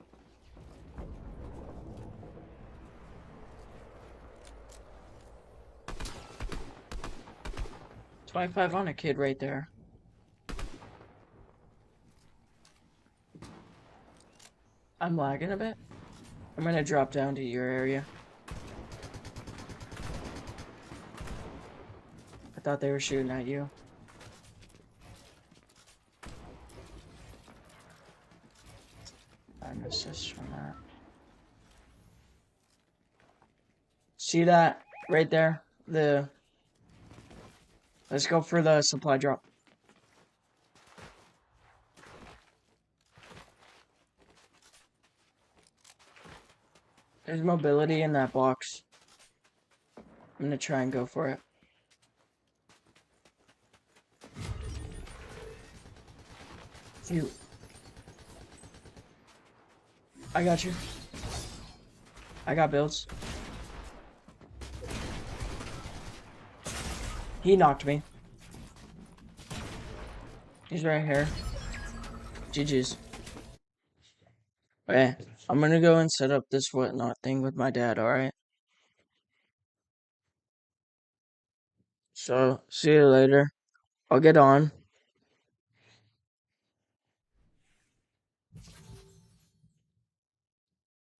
$25 on a kid right there. I'm lagging a bit. I'm gonna drop down to your area. I thought they were shooting at you. I'm assist from that. See that right there? Let's go for the supply drop. There's mobility in that box. I'm gonna try and go for it. You. I got you. I got builds. He knocked me. He's right here. GG's. Okay, I'm gonna go and set up this whatnot thing with my dad, alright? So, see you later. I'll get on.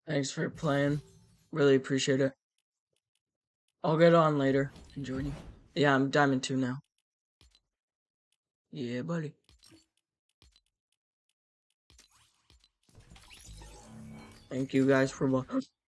Thanks for playing. Really appreciate it. I'll get on later and join you. Yeah, I'm Diamond 2 now. Yeah, buddy. Thank you guys for watching.